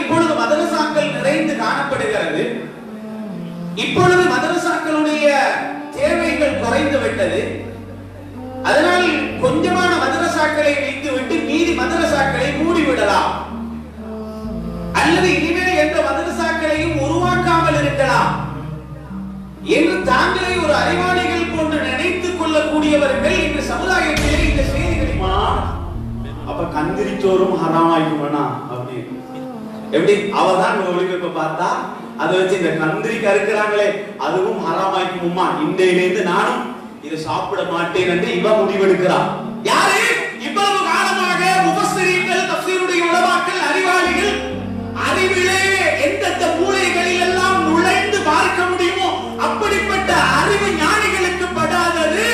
இப்பொழுது மதரசாக்கள் நிறைந்து காணப்படுகிறது. இப்பொழுது மதரசாக்களுடைய தேவைகள் குறைந்து விட்டது. அதனால் கொஞ்சமான மதரசாக்களை வைத்துவிட்டு மீதி மதரசாக்களை மூடிவிடலாம், அல்லது இனிமேல் எந்த மதரசாக்களையும் உருவாக்காமல் இருக்கலாம் என்று தாங்களே ஒரு அறிவாளிகள் போன்று நினைத்துக் கொள்ளக்கூடியவர்கள் இந்த சமுதாயத்திலே இந்த செய்திகளை அப்ப கந்திரிச்சோறும் ஹராமாய்க்குமனா அப்படி எப்படி அவதான் ஒளிபரப்ப பார்த்தா அதை வச்சு இந்த கந்திரிக்கா இருக்கிறாங்களே அதுவும் ஹராமாய்க்குமா, இன்றையிலிருந்து நானும் இதை சாப்பிட மாட்டேன் என்று இவ முடிவெடுக்கிறான். யாரு இவ்வளவு காலமாக முஃபஸ்ஸிரீன்கள், தஃப்ஸீருடைய உலமாக்கள், அறிவாளிகள் அறிவிலே எந்தெந்த மூலைகளில் எல்லாம் நுழைந்து பார்க்க முடியுமோ அப்படிப்பட்ட அறிவு ஞானிகளுக்கு படாதது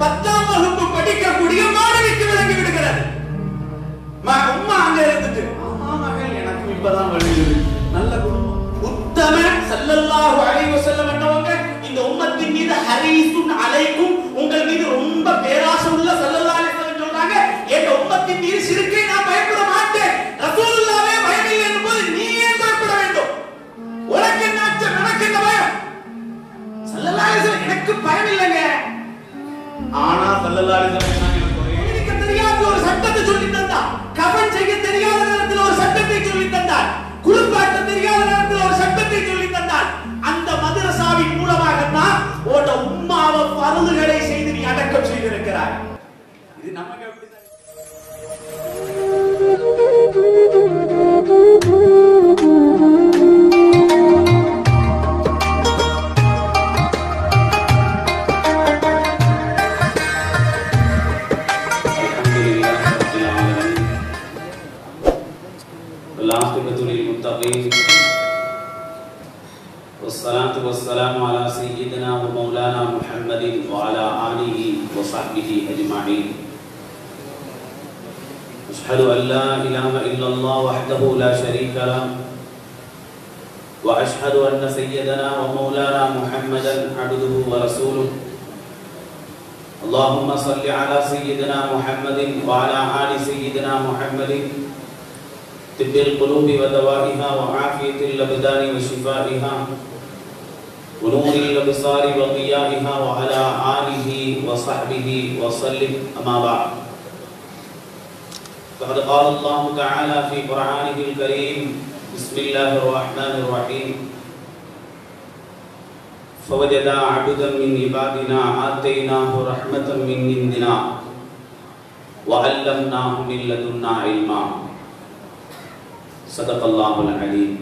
10ஆம் வகுப்பு படிக்கக்கூடிய மாணவிக்கு விளங்கி விடுகிறது. உம்மா அங்க இருந்துட்டு ஆமா மகள் எனக்கு இப்பதான் வழியுது நல்ல குடும்பம் உத்தம ஸல்லல்லாஹு அலைஹி வஸல்லம் என்னவங்க இந்த உம்மத்தின் மீது ஹரீசுன் அலைக்கும் உங்கள் மீது ரொம்ப பேராசை உள்ள ஸல்லல்லாஹு அலைஹி வஸல்லம் சொல்றாங்க, இந்த உம்மத்தின் மீது ஷிர்க்கை நான் பயப்பட மாட்டேன். ரசூலுல்லாஹ்வே பயமில்லை என்பது நீ ஏன் பயப்பட வேண்டும்? உனக்கு என்ன அச்சம், எனக்கு என்ன பயம்? ஸல்லல்லாஹு அலைஹி வஸல்லம் எனக்கு பயம் இல்லைங்க. ஆனா ஸல்லல்லாஹு அலைஹி வஸல்லம் எனக்கு தெரியாத ஒரு சட்டத்தை சொல்லி தந்தார். கஃன் செய்ய தெரியாத நேரத்தில் ஒரு சட்டத்தை சொல்லி தந்தார். குளிப்பாட்ட தெரியாத நேரத்தில் ஒரு சட்டத்தை சொல்லி தந்தார். அந்த மதரசாவின் மூலமாக தான் உன்ட உம்மாவை பருதுகளை செய்து நீ அடக்கம் செய்திருக்கிறாய். இது நமக்கு والصلاة والسلام على سيدنا ومولانا محمد وعلى آله وصحبه أجمعين. أشهد أن لا إله إلا الله وحده لا شريك له وأشهد أن سيدنا ومولانا محمدا عبده ورسوله. اللهم صل على سيدنا محمد وعلى آل سيدنا محمد طب القلوب ودوائها وعافية الأبدان وشفائها ونور الأبصار وضيائها وعلى آله وصحبه وسلم. أما بعد فقد قال الله تعالى في قرآنه الكريم بسم الله الرحمن الرحيم فوجدا عبدا من عبادنا آتيناه رحمة من عندنا وعلمناه من لدنا علما. صدق الله العليم.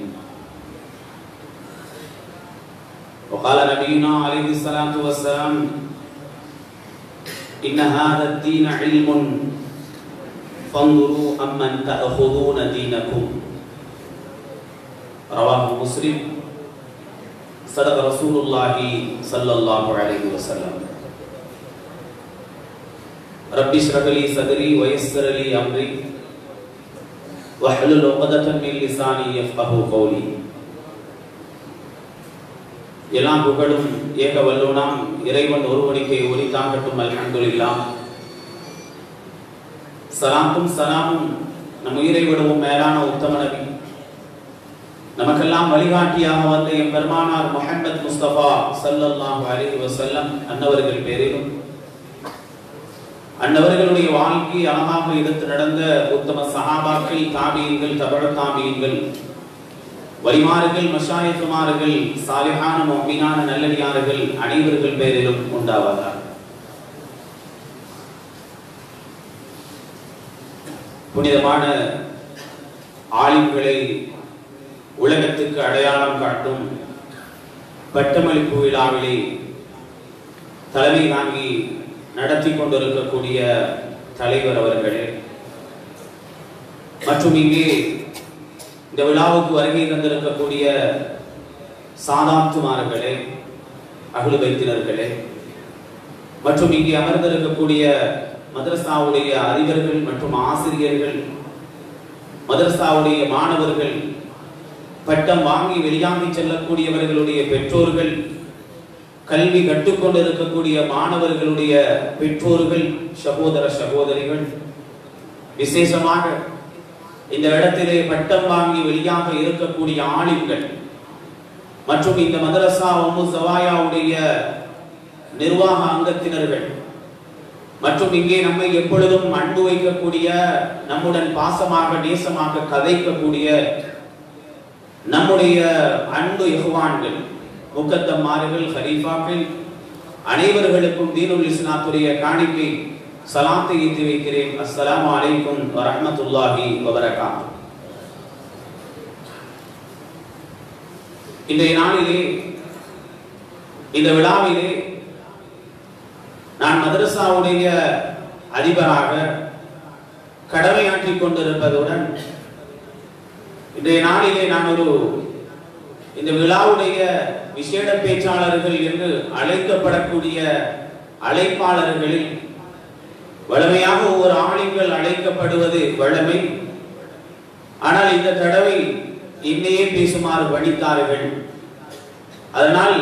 وقال نبينا عليه الصلاة والسلام إن هذا الدين علم فانظروا أمن تأخذون دينكم. رواه مسلم. صدق رسول الله صلى الله عليه وسلم. رب اشرح لي صدري ويسر لي أمري وحلل عقدة من لساني يفقهوا قولي. எல்லா புகழும் ஏக வல்லோனாம் இறைவன் ஒருவனுக்கே உரித்தாகட்டும். அல்ஹம்துலில்லாஹ். சலாத்தும் சலாமும் நம் உயிரை விடவும் மேலான உத்தம நபி, நமக்கெல்லாம் வழிகாட்டியாக வந்த எம் பெருமானார் முஹம்மது முஸ்தபா ஸல்லல்லாஹு அலைஹி வஸல்லம் அன்னவர்கள் பேரிலும், அன்னவர்களுடைய வாழ்க்கை அழகாக எடுத்து நடந்த உத்தம சஹாபாக்கள், தாபியீன்கள், தபஅ தாபியீன்கள், வலிமார்கள், மஷாயிகுமார்கள், சாலிஹான முஃமினான நல்லடியார்கள் அனைவர்கள் பேரிலும் உண்டாவதாக. புனிதமான ஆலிம்களை உலகத்துக்கு அடையாளம் காட்டும் பட்டமளிப்பு விழாவிலே தலைமை தாங்கி நடத்தி கொண்டிருக்கக்கூடிய தலைவர் அவர்களே மற்றும் இங்கே இந்த விழாவுக்கு வருகை தந்திருக்கக்கூடிய சாதாத்துமார்களே, அஹ்லு பைத்தினர்களே மற்றும் இங்கே அமர்ந்திருக்கக்கூடிய மதரசாவுடைய அறிவர்கள் மற்றும் ஆசிரியர்கள், மதரசாவுடைய மாணவர்கள், பட்டம் வாங்கி வெளியாகி செல்லக்கூடியவர்களுடைய பெற்றோர்கள், கல்வி கற்றுக்கொண்டு இருக்கக்கூடிய மாணவர்களுடைய பெற்றோர்கள், சகோதர சகோதரிகள், விசேஷமாக இந்த இடத்திலே பட்டம் வாங்கி வெளியாக இருக்கக்கூடிய ஆலிம்கள் மற்றும் இந்த மதரசா உம்மு ஸவாயாவுடைய நிர்வாக அங்கத்தினர்கள் மற்றும் இங்கே நம்மை எப்பொழுதும் அன்பு வைக்கக்கூடிய, நம்முடன் பாசமாக நேசமாக கதைக்கக்கூடிய நம்முடைய அன்பு இஹ்வான்கள், முக்கத்தம்மார்கள், ஹலீஃபாக்கள் அனைவர்களுக்கும் தீனுல் இஸ்லாத்துடைய காணிக்கை சலாத்தை ஏற்றி வைக்கிறேன். அஸ்ஸலாமு அலைக்கும் வரஹ்மத்துல்லாஹி வபரகாத்துஹு. இன்றைய நாளிலே இந்த விழாவிலே நான் மதரசாவுடைய அதிபராக கடமையாற்றிக் கொண்டிருப்பதுடன் இன்றைய நாளிலே நான் இந்த விழாவுடைய விசேட பேச்சாளர்கள் என்று அழைக்கப்படக்கூடிய அழைப்பாளர்களில் வழமையாக ஒவ்வொரு ஆலிம்கள் அழைக்கப்படுவது வழமை. ஆனால் இந்த தடவை இன்னையே பேசுமாறு பணித்தார்கள். அதனால்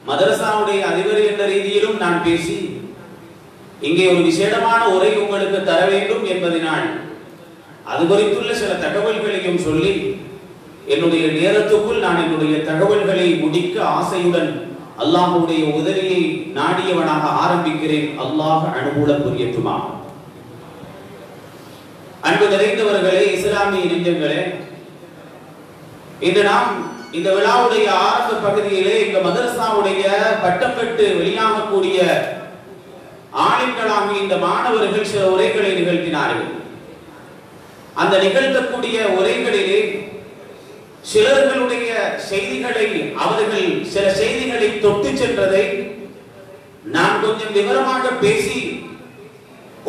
மதரசாவுடைய அதிபர் என்ற ரீதியிலும் நான் பேசி இங்கே ஒரு விசேடமான உரை உங்களுக்கு தர வேண்டும் என்பதனால் அது குறித்துள்ள சில தகவல்களையும் சொல்லி என்னுடைய நேரத்துக்குள் நான் என்னுடைய தகவல்களை முடிக்க ஆசையுடன் அல்லாஹ்வுடைய உதவியை நாடியவனாக ஆரம்பிக்கிறேன். அல்லாஹ் அனுகூலம் புரியட்டுமா. அன்பு நிறைந்தவர்களே, இஸ்லாமிய நெஞ்சங்களே, இன்று நாம் இந்த விழாவுடைய ஆரம்ப பகுதியிலே இந்த மதரசாவுடைய பட்டம் பெற்று வெளியாகக்கூடிய ஆலிம்களாக இந்த மாணவர்கள் சில உரைகளை நிகழ்த்தினார்கள். அந்த நிகழ்த்தக்கூடிய உரைகளிலே சிலர்களுடைய செய்திகளை, அவர்கள் சில செய்திகளை தொட்டு சென்றதை நான் கொஞ்சம் விவரமாக பேசி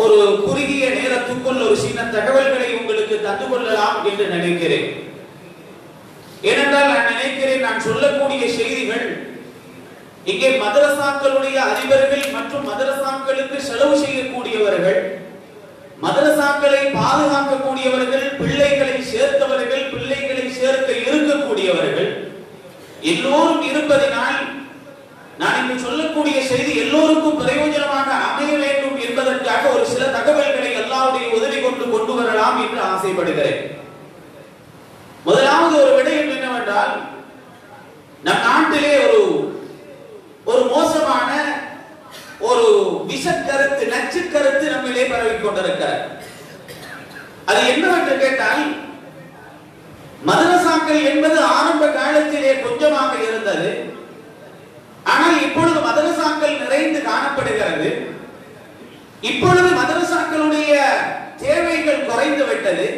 ஒரு குறுகிய நேரத்துக்குள் ஒரு சின்ன தகவல்களை உங்களுக்கு தந்து கொள்ளலாம் என்று நினைக்கிறேன். ஏனென்றால் நான் நினைக்கிறேன், நான் சொல்லக்கூடிய செய்திகள் இங்கே மதரசாக்களுடைய அதிபர்கள் மற்றும் மதரசாக்களுக்கு செலவு செய்யக்கூடியவர்கள், மதரசாக்களை பாதுகாக்கக்கூடியவர்கள், பிள்ளைகளை சேர்த்தவர்கள், பிள்ளைகளை சேர்க்க இருக்கக்கூடியவர்கள் எல்லோரும் இருப்பதனால் நான் இங்கு சொல்லக்கூடிய செய்தி எல்லோருக்கும் பிரயோஜனமாக அமைய வேண்டும் என்பதற்காக ஒரு சில தகவல்களை அல்லாஹ்வுடைய உதவி கொண்டு வரலாம் என்று ஆசைப்படுகிறேன். முதலாவது ஒரு விடயம் என்னவென்றால், நம் நாட்டிலே ஒரு மோசமான ஒரு விஷக்கருத்து, நச்சு கருத்து நம்மிலே பரவிக் கொண்டிருக்கிறது. அது என்னவென்று கேட்டால், மதரசாக்கள் என்பது ஆரம்ப காலத்திலே கொஞ்சமாக இருந்தது. ஆனால் இப்பொழுது மதரசாக்கள் நிறைந்து காணப்படுகிறது. இப்பொழுது மதரசாக்களுடைய தேவைகள் குறைந்து விட்டது.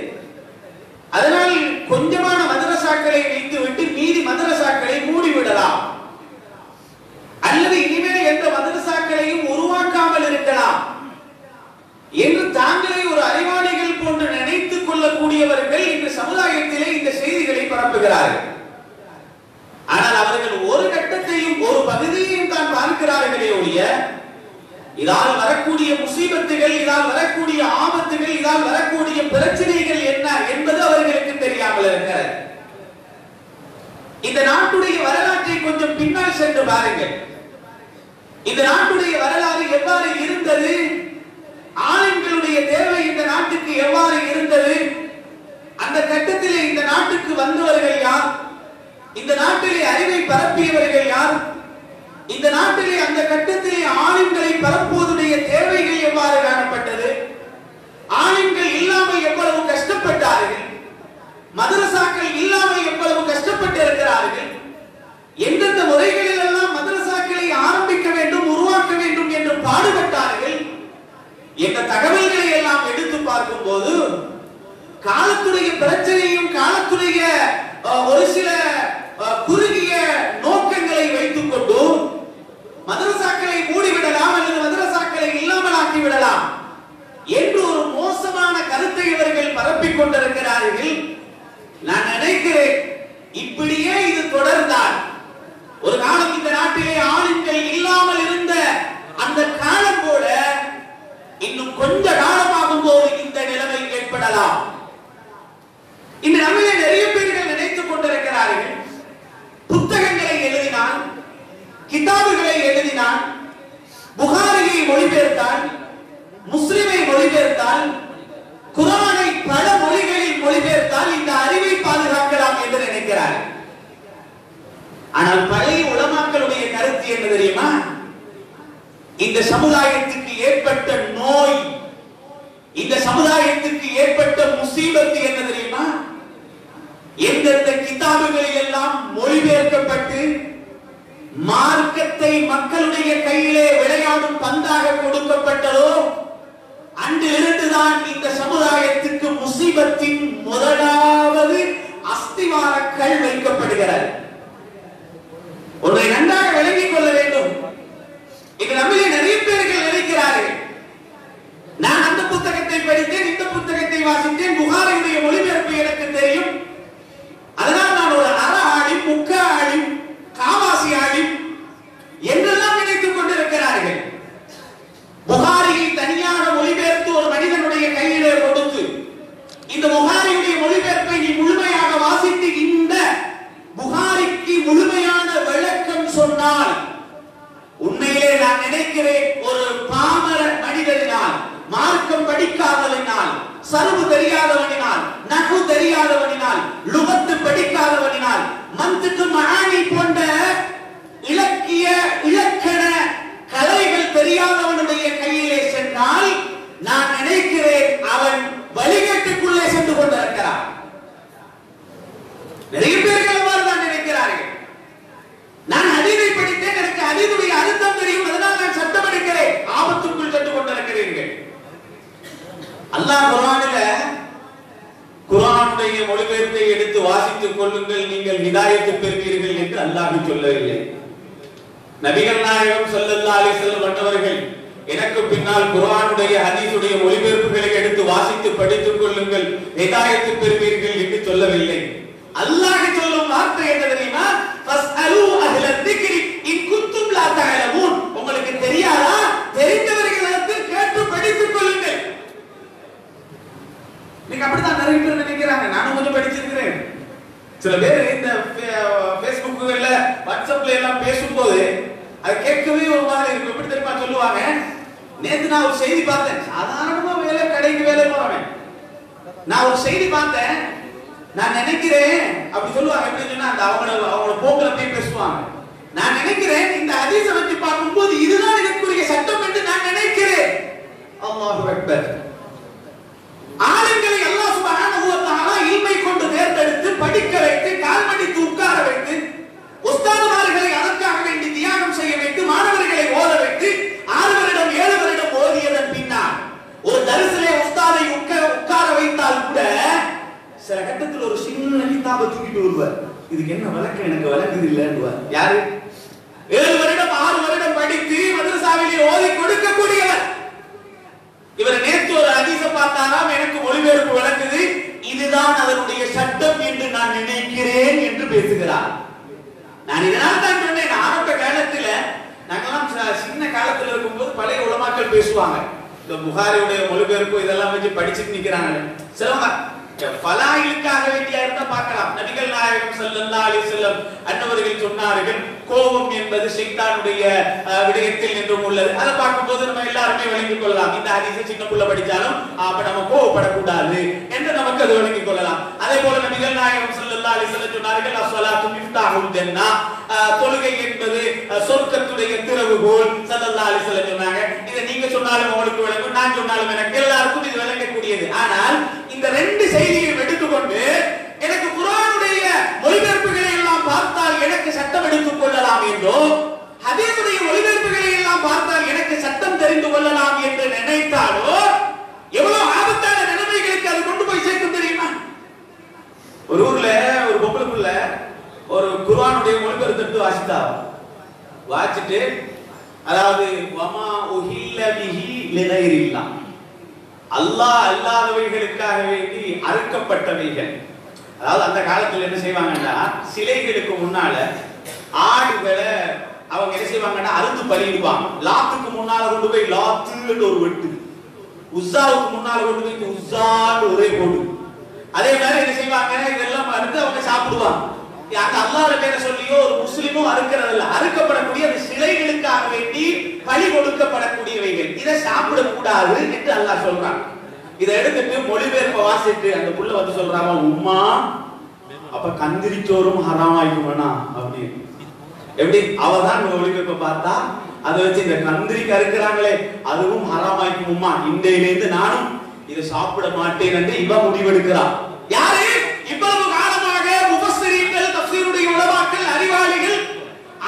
அதனால் கொஞ்சமான மதரசாக்களை வைத்துவிட்டு மீதி மதரசாக்களை மூடிவிடலாம், அல்லது இனிமேல் எந்த மதரசாக்களையும் உருவாக்காமல் இருக்கலாம் என்று தாங்களே ஒரு அறிவாளிகள் போன்று நினைத்துக் கொள்ளக்கூடியவர்கள் இன்று சமுதாயத்திலே இந்த செய்திகளை பரப்புகிறார்கள். ஆனால் அவர்கள் ஒரு கட்டத்தையும் ஒரு பகுதியையும் தான் பார்க்கிறார்களே ஒழிய, இதால் வரக்கூடிய முசீபத்துகள், இதால் வரக்கூடிய ஆபத்துகள், இதால் வரக்கூடிய பிரச்சனைகள் என்ன என்பது அவர்களுக்கு தெரியாமல் இருக்கிறது. இந்த நாட்டுடைய வரலாற்றை கொஞ்சம் பின்னால் சென்று பாருங்கள். இந்த நாட்டுடைய வரலாறு எவ்வாறு இருந்தது, ஆலிம்களுடைய தேவை இந்த நாட்டுக்கு எவ்வாறு இருந்தது, அந்த கட்டத்திலே இந்த நாட்டுக்கு வந்தவர்கள் யார், இந்த நாட்டிலே அறிவை பரப்பியவர்கள் யார், இந்த நாட்டிலே அந்த கட்டத்திலே ஆலிம்களை பரப்புவதுடைய தேவைகள் எவ்வாறு காணப்பட்டது, ஆலிம்கள் இல்லாமல் எவ்வளவு கஷ்டப்பட்டார்கள், மதரசாக்கள் இல்லாமல் எவ்வளவு கஷ்டப்பட்டு இருக்கிறார்கள், எந்தெந்த முறைகளில் எல்லாம் மதரசாக்களை ஆரம்பிக்க வேண்டும், உருவாக்க வேண்டும் என்று பாடுபட்டார்கள் என்ற தகவல்களை எல்லாம் எடுத்து பார்க்கும் போது காலத்துடைய பிரச்சனையும் காலத்துடைய ஒரு சில குறுகிய நோக்கங்களை வைத்துக் கொண்டு மதரசாக்களை மூடிவிடலாம் அல்லது மதரசாக்களை இல்லாமல் ஆக்கிவிடலாம் என்று ஒரு மோசமான கருத்தை இவர்கள் பரப்பிக் கொண்டிருக்கிறார்கள். நான் நினைக்கிறேன், இப்படியே இது தொடர்ந்தால் ஒரு காலம் இந்த நாட்டிலே ஆளுங்கள் இல்லாமல் இருந்த அந்த காலம் போல இன்னும் கொஞ்ச காலமாகும் போது இந்த நிலைமை ஏற்படலாம். இந்த நம்மிலே நிறைய பேர்கள் நினைத்துக் கொண்டிருக்கிறார்கள், புத்தகங்களை எழுதினான், கிதாபுகளை எழுதினான், புகாரியை மொழிபெயர்த்தால், முஸ்லிமை மொழிபெயர்த்தால், குர்ஆனை பல மொழிகளில் முசீபத் என்ன தெரியுமா? இந்த சமுதாயத்துக்கு ஏற்பட்ட நோய், இந்த சமுதாயத்துக்கு ஏற்பட்ட முசீபத் என்ன தெரியுமா? எந்தெந்த கிதாபுகளில் எல்லாம் மொழிபெயர்க்கப்பட்டு மார்க்கத்தை மக்களுடைய கையிலே விளையாடும் பந்தாக கொடுக்கப்பட்டதோ அன்றிலிருந்துதான் இந்த சமுதாயத்துக்கு முசீபத்தின் முதலாவது அஸ்திவாரங்கள் வைக்கப்படுகிறது. ஒன்றை நன்றாக விளங்கிக் கொள்ள வேண்டும். இது நம்மிலே நிறைய பேர்கள் நினைக்கிறார்கள், நான் அந்த புத்தகத்தை படித்தேன், இந்த புத்தகத்தை வாசித்தேன், புகாரியுடைய மொழிபெயர்ப்பு எனக்கு தெரியும், அதனால் நான் ஒரு அற ஆளிம், முக்க ஆளிம், காவாசி ஆளிம் என்றெல்லாம் நினைத்துக் கொண்டிருக்கிறார்கள். புகாரியை தனியாக மொழிபெயர்த்து ஒரு மனிதனுடைய கையிலே கொடுத்து, இந்த புகாரியுடைய மொழிபெயர்ப்பை நீ முழுமையாக வாசித்து இந்த புகாரிக்கு முழுமையான விளக்கம் சொன்னால், உண்மையிலே நான் நினைக்கிறேன் ஒரு பாமர மனிதனினால், மார்க்கம் படிக்காதவனினால், சர்வு தெரியாதவனினால், நஹு தெரியாதவனினால், லுகத்து படிக்காதவனினால், மந்த்க்கு மஆனி போன்ற இலக்கிய இலக்கண கலைகள் தெரியாதவனுடைய கையிலே சென்றால் நான் நினைக்கிறேன் அவன் வழிகட்டுக்குள்ளே சென்று கொண்டிருக்கிறான். நிறைய பேர்கள் அவ்வாறுதான் நினைக்கிறார்கள். நான் ஹதீஸை படித்தேன், எனக்கு ஹதீஸுடைய அர்த்தம் தெரியும், அதனால் நான் சட்டம் எடுக்கிறேன், ஆபத்துக்குள் சென்று கொண்டிருக்கிறீர்கள். அல்லாஹ் குர்ஆனில குர்ஆனுடைய மொழிபெயர்ப்பை எடுத்து வாசித்துக் கொள்ளுங்கள், நீங்கள் ஹிதாயத்தை பெறுவீர்கள் என்று அல்லாஹ் சொல்லவில்லை. நபிகள் நாயகம் ஸல்லல்லாஹு அலைஹி வஸல்லம் அவர்கள் எனக்கு பின்னால் குர்ஆனுடைய ஹதீஸுடைய மொழிபெயர்ப்புகளை எடுத்து வாசித்து படித்துக் கொள்ளுங்கள், ஹிதாயத்தை பெறுவீர்கள் என்று சொல்லவில்லை. அல்லாஹ் சொல்லும் வார்த்தை என்ன தெரியுமா? ஃபஸ்அலு அஹ்ல ذிக்ரி இன் குன்தும் லா தஅலமூன். உங்களுக்கு தெரியாதா? தெரிந்தவர்களிடத்தில் கேட்டு படித்துக் கொள்ளுங்கள். நீங்க அப்படிதான் நிறைய பேர் நினைக்கிறாங்க. நானும் கொஞ்சம் படிச்சிருக்கிறேன். சில பேர் இந்த Facebookல வாட்ஸ்அப்ல எல்லாம் பேசும்போது அது கேட்கவே ஒரு மாதிரி இருக்கு. எப்படி தெரியுமா சொல்லுவாங்க? நேத்து நான் ஒரு செய்தி பார்த்தேன். சாதாரணமா வேலை கடைக்கு வேலை போறவன் நான் ஒரு செய்தி பார்த்தேன், நான் நினைக்கிறேன் அப்படி சொல்லுவாங்க. எப்படி சொன்னா அந்த அவங்களோட போக்குல போய் பேசுவாங்க. நான் நினைக்கிறேன் இந்த ஹதீஸை வச்சு பார்க்கும்போது இதுதான் இதற்குரிய சட்டம் என்று நான் நினைக்கிறேன். அல்லாஹு அக்பர். ஆளுங்களை அல்லாஹ் சுப்ஹானஹு வ தஆலா இல்மை கொண்டு தேர்ந்தெடுத்து படிக்க வைத்து கால்மடித்து உட்கார வைத்து உஸ்தாதுமார்களை அதற்காக வேண்டி தியாகம் செய்ய வைத்து மாணவர்களை ஓத வைத்து 6 வருடம் 7 வருடம் ஓதியதன் பின்னால் ஒரு தரிசிலே உஸ்தாதை உட்கார வைத்தால் கூட சில கட்டத்தில் ஒரு சின்ன கிதாபை தூக்கிட்டு வருவார். இதுக்கு என்ன விளக்கம் எனக்கு விளக்குது இல்லைன்னுவார். யாரு? 7 வருடம் 6 வருடம் படித்து மதரசாவிலே ஓதி கொடுக்கக்கூடியவர். இவர் நேற்று ஒரு ஹதீஸை பார்த்தாராம், எனக்கு மொழிபெயர்ப்பு விளக்குது, இதுதான் அதனுடைய சட்டம் என்று நான் நினைக்கிறேன் என்று பேசுகிறார். நான் இதனால் தான் சொன்னேன், ஆரம்ப காலத்துல நாங்கெல்லாம் சின்ன காலத்துல இருக்கும்போது பழைய உலமாக்கள் பேசுவாங்க, இந்த புகாரியுடைய மொழிபெயர்ப்பு இதெல்லாம் வச்சு படிச்சுட்டு நிக்கிறாங்க. சிலவங்க ஃபலாயிலுக்காக வேண்டியா இருந்தா பார்க்கலாம். நபிகள் நாயகம் ஸல்லல்லாஹு அலைஹி வஸல்லம் அன்னவர்கள் சொன்னார்கள், கோபம் என்பது ஷைத்தானுடைய விடயத்தில் என்றும் உள்ளது. அதை பார்க்கும்போது நம்ம எல்லாருமே விளங்கிக் கொள்ளலாம். இந்த ஹதீஸை சின்ன புள்ள படிச்சாலும் அப்ப நம்ம கோபப்படக்கூடாது என்று நமக்கு அது விளங்கிக் கொள்ளலாம். அதே போல நபிகள் நாயகம் ஸல்லல்லாஹு அலைஹி வஸல்லம் சொன்னார்கள், அஸ்ஸலாத்து மிஃப்தாஹுல் ஜன்னah, தொழுகை என்பது சொர்க்கத்துடைய திறவுகோல். ஸல்லல்லாஹு அலைஹி வஸல்லம் சொன்னாங்க. இதை நீங்க சொன்னாலும் உங்களுக்கு விளங்கும், நான் சொன்னாலும் எனக்கு எல்லாருக்கும் இது விளங்கக்கூடியது. ஆனால் இந்த ரெண்டு செய்தியையும் எடுத்துக்கொண்டு எனக்கு குர்ஆனுடைய மொழிபெயர்ப்புகளை எல்லாம் பார்த்தால் எனக்கு சட்டம் எடுத்துக் கொள்ளலாம் என்றோ, ஹதீஸுடைய மொழிபெயர்ப்புகளை எல்லாம் பார்த்தால் எனக்கு சட்டம் தெரிந்து கொள்ளலாம் என்று நினைத்தாலோ எவ்வளவு ஆபத்தான நிலைமைகளுக்கு அது கொண்டு போய் சேர்க்கும் தெரியுமா? ஒரு ஊர்ல ஒரு பொம்பளை புள்ள ஒரு குர்ஆனுடைய மொழிபெயர்ப்பு வாசித்தா. வாசிட்டு அதாவது வமா உஹில்ல பிஹி லிகைரில்லாஹ், அல்லாஹ் அல்லாதவைகளுக்காக வேண்டி அறுக்கப்பட்டவைகள். அதாவது அந்த காலத்துல என்ன செய்வாங்கன்னா, சிலைகளுக்கு முன்னால ஆடுகளை அவங்க என்ன செய்வாங்கன்னா அறுத்து பலியிடுவாங்க. லாத்துக்கு முன்னால கொண்டு போய் லாத்துன்னு ஒரு வெட்டு, உஸ்ஸாவுக்கு முன்னால கொண்டு போய் உஸ்ஸான்னு ஒரே போடு. அதே மாதிரி என்ன செய்வாங்க, இதெல்லாம் அறுத்து அவங்க சாப்பிடுவாங்க. அந்த அல்லாஹ்வுடைய பேரை சொல்லியோ ஒரு முஸ்லிமும் அறுக்கிறது இல்ல, அறுக்கப்படக்கூடிய அந்த சிலைகளுக்காக வேண்டி பலி கொடுக்கப்படக்கூடியவைகள். இதை சாப்பிடக்கூடாது என்று அல்லாஹ் சொல்றான். இதை எடுத்துட்டு மொழிபெயர்ப்ப வாசிட்டு அந்த புள்ள வந்து சொல்றாங்க, உம்மா அப்ப கந்திரிச்சோறும் ஹராம் ஆயிக்குமனா அப்படின்னு. எப்படி அவதான் ஒளிபரப்ப பார்த்தா அதை வச்சு இந்த கந்திரி கருக்கிறாங்களே அதுவும் ஹராமாய்க்குமா, இன்றையிலிருந்து நானும் இதை சாப்பிட மாட்டேன் என்று இவ முடிவெடுக்கிறார். யாரு? இவ்வளவு காலமாக முஃபஸ்ஸிரீன்கள், தஃப்சீருடைய உலமாக்கள், அறிவாளிகள்